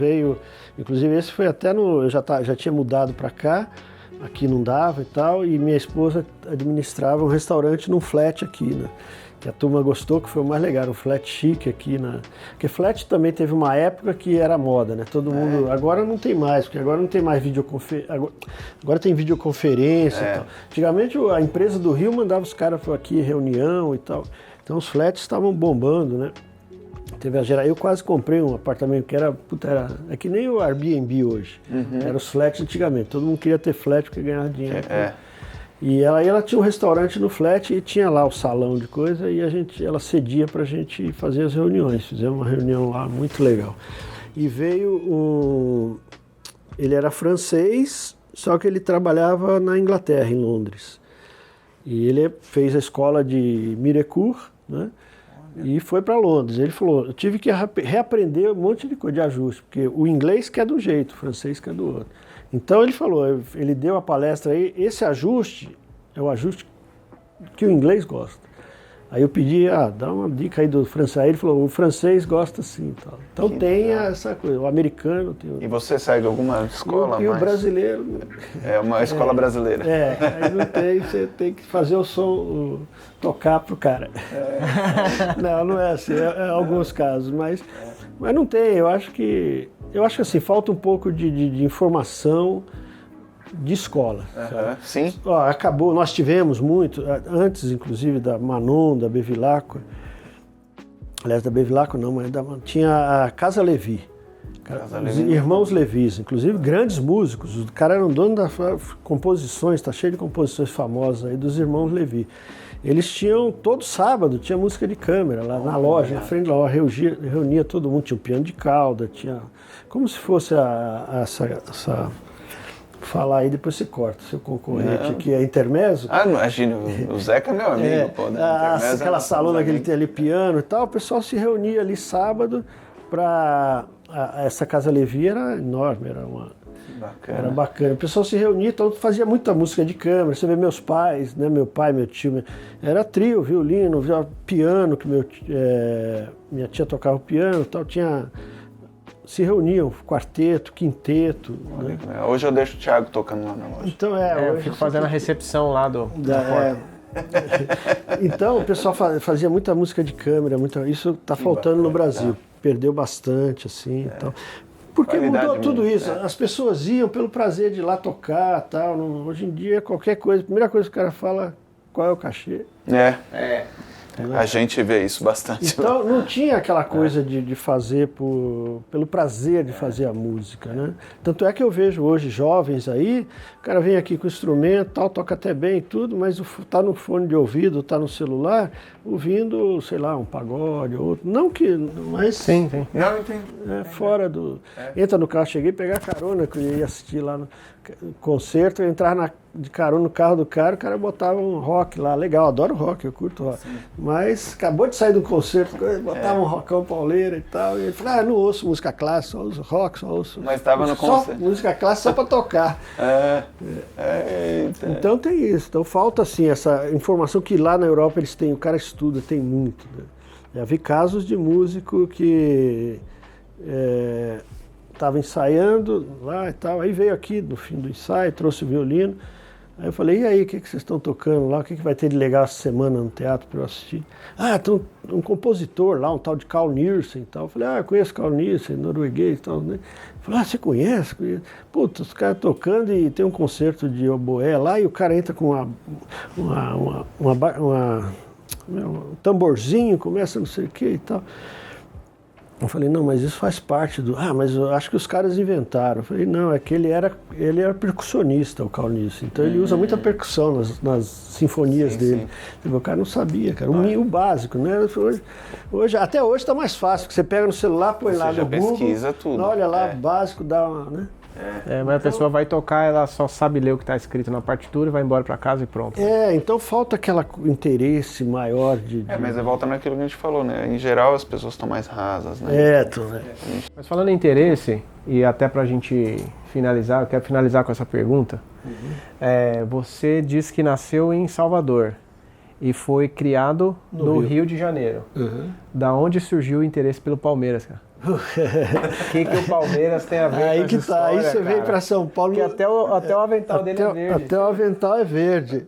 inclusive esse foi até eu já tinha mudado para cá, aqui não dava e tal, e minha esposa administrava um restaurante num flat aqui, né? Que a turma gostou, que foi o mais legal, um flat chique aqui, porque flat também teve uma época que era moda, né? Todo mundo, agora não tem mais, porque agora não tem mais videoconferência, agora tem videoconferência e tal. Antigamente a empresa do Rio mandava os caras aqui reunião e tal, então os flats estavam bombando, né? Teve eu quase comprei um apartamento que é que nem o Airbnb hoje, era os flats antigamente, todo mundo queria ter flat porque ganhava dinheiro. E ela tinha um restaurante no flat e tinha lá o salão de coisa e ela cedia pra gente fazer as reuniões. Fizemos uma reunião lá muito legal. E veio ele era francês, só que ele trabalhava na Inglaterra, em Londres. E ele fez a escola de Mirecourt, né? E foi para Londres. Ele falou, eu tive que reaprender um monte de coisa de ajuste, porque o inglês que é do jeito, o francês que é do outro. Então ele falou, ele deu a palestra aí, esse ajuste é o ajuste que o inglês gosta. Aí eu pedi, dá uma dica aí do francês. Aí ele falou, o francês gosta assim. Tal. Então tem essa coisa, o americano tem... E você segue alguma escola? E o brasileiro... É uma escola brasileira. Aí não tem, você tem que fazer o som, tocar pro cara. Não é assim, é alguns casos, mas não tem, eu acho que assim, falta um pouco de informação de escola. Sim. Acabou, nós tivemos muito, antes inclusive da Manon, da Bevilacqua, aliás, da Bevilacqua não, mas tinha a Casa Levi. Os irmãos Levis, inclusive grandes músicos, os caras eram donos das composições, está cheio de composições famosas aí dos irmãos Levi. Eles tinham, todo sábado, tinha música de câmera lá na loja, na frente da loja, reunia todo mundo, tinha um piano de cauda, tinha como se fosse essa falar aí, depois você corta, seu concorrente aqui é Intermezzo. Imagina, o Zeca é meu amigo, pô. Né? Aquela salona que ele tem ali, piano e tal, o pessoal se reunia ali sábado para... Essa Casa Levi era enorme, era bacana. O pessoal se reunia, então fazia muita música de câmera. Você vê meus pais, né? Meu pai, meu tio, era trio, violino, piano, que minha tia tocava o piano e tal, se reuniam, quarteto, quinteto. Né? Hoje eu deixo o Thiago tocando lá na loja. Então eu fico fazendo a recepção lá da porta. Então o pessoal fazia muita música de câmera, isso está faltando no Brasil. Perdeu bastante, assim, e tal. Porque mudou tudo isso. As pessoas iam pelo prazer de ir lá tocar, tal. Hoje em dia, qualquer coisa, a primeira coisa que o cara fala, qual é o cachê? A gente vê isso bastante. Então não tinha aquela coisa de fazer pelo prazer de fazer a música, né? Tanto é que eu vejo hoje jovens aí, o cara vem aqui com instrumento, tal, toca até bem e tudo, mas tá no fone de ouvido, tá no celular, ouvindo, sei lá, um pagode, outro. Não que, mas... Sim. Não, entendi. Fora do... Entra no carro, cheguei a pegar carona, que eu ia assistir lá no concerto, eu entrar de carona no carro do cara, o cara botava um rock lá, legal, adoro rock, eu curto rock. Sim. Mas acabou de sair do concerto, botava um rockão pauleira e tal, e ele falou, não ouço música clássica, só ouço rock, só ouço... Mas estava no concerto. Música clássica só para tocar. Então tem isso, então falta assim essa informação que lá na Europa eles têm, o cara estuda, tem muito. Né? Já vi casos de músico que estava ensaiando lá e tal, aí veio aqui no fim do ensaio, trouxe o violino. Aí eu falei, e aí, o que vocês estão tocando lá? O que vai ter de legal essa semana no teatro para eu assistir? Ah, tem um compositor lá, um tal de Carl Nielsen e tal. Eu falei, eu conheço Carl Nielsen, norueguês e tal, né? Eu falei, você conhece? Puta, os caras tocando e tem um concerto de oboé lá e o cara entra com um tamborzinho, começa não sei o que e tal. Eu falei, não, mas isso faz parte do... Ah, mas eu acho que os caras inventaram. Eu falei, não, é que ele era percussionista, o Carl Nielsen. Então ele usa muita percussão nas sinfonias dele. Sim. O cara não sabia, cara. O básico, né? Até hoje está mais fácil, porque você pega no celular, põe lá no Google, pesquisa tudo. Olha lá, básico, dá uma... Né? Mas a pessoa vai tocar, ela só sabe ler o que está escrito na partitura, vai embora para casa e pronto. Então falta aquele interesse maior de... mas volta naquilo que a gente falou, né? Em geral as pessoas estão mais rasas, né? Mas falando em interesse, e até para a gente finalizar, eu quero finalizar com essa pergunta. Você disse que nasceu em Salvador e foi criado no Rio de Janeiro. Da onde surgiu o interesse pelo Palmeiras, cara? O que o Palmeiras tem a ver aí com que essa história, aí você veio para São Paulo... Porque até o avental dele é verde. Até o avental é verde.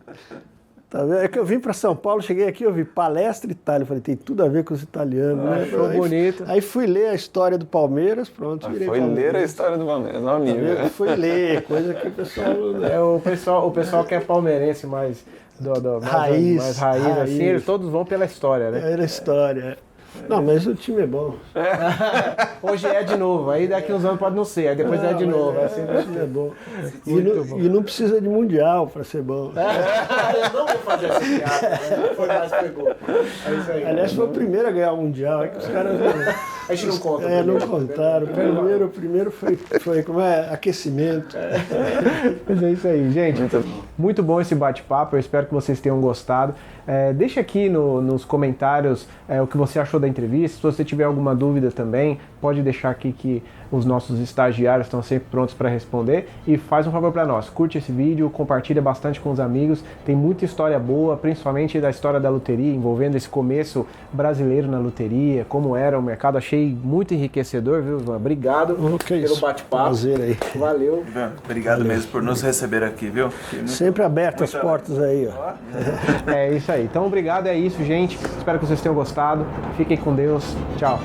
Tá vendo? É que eu vim para São Paulo, cheguei aqui, eu vi Palestra Itália, falei, tem tudo a ver com os italianos, né? Achou bonito. Aí fui ler a história do Palmeiras, pronto, virei Palmeiras. Ler a história do Palmeiras, não nível. Fui ler, coisa que o pessoal... O pessoal que é palmeirense mais raiz, assim, eles todos vão pela história, né? Pela história, Não, mas o time é bom. Hoje é de novo, aí daqui uns anos pode não ser, aí depois é de novo. Assim, o time é bom. E não precisa de mundial para ser bom. Eu não vou fazer essa piada, né? Foi mais foi gol. É isso aí. Aliás, foi o primeiro a ganhar o mundial, é que os caras... A gente não conta. Não contaram. O primeiro foi como aquecimento. Mas é isso aí, gente. Muito bom esse bate-papo, eu espero que vocês tenham gostado. Deixa aqui nos comentários o que você achou da entrevista. Se você tiver alguma dúvida também, pode deixar aqui que os nossos estagiários estão sempre prontos para responder. E faz um favor para nós, curte esse vídeo, compartilha bastante com os amigos. Tem muita história boa, principalmente da história da loteria, envolvendo esse começo brasileiro na loteria, como era o mercado. Achei muito enriquecedor, viu, Ivan? Obrigado pelo bate-papo. Prazer aí. Valeu. Ivan, obrigado mesmo por nos receber aqui, viu? Sempre aberto as portas aí, ó. É isso aí. Então, obrigado, é isso, gente. Espero que vocês tenham gostado. Fiquem com Deus. Tchau.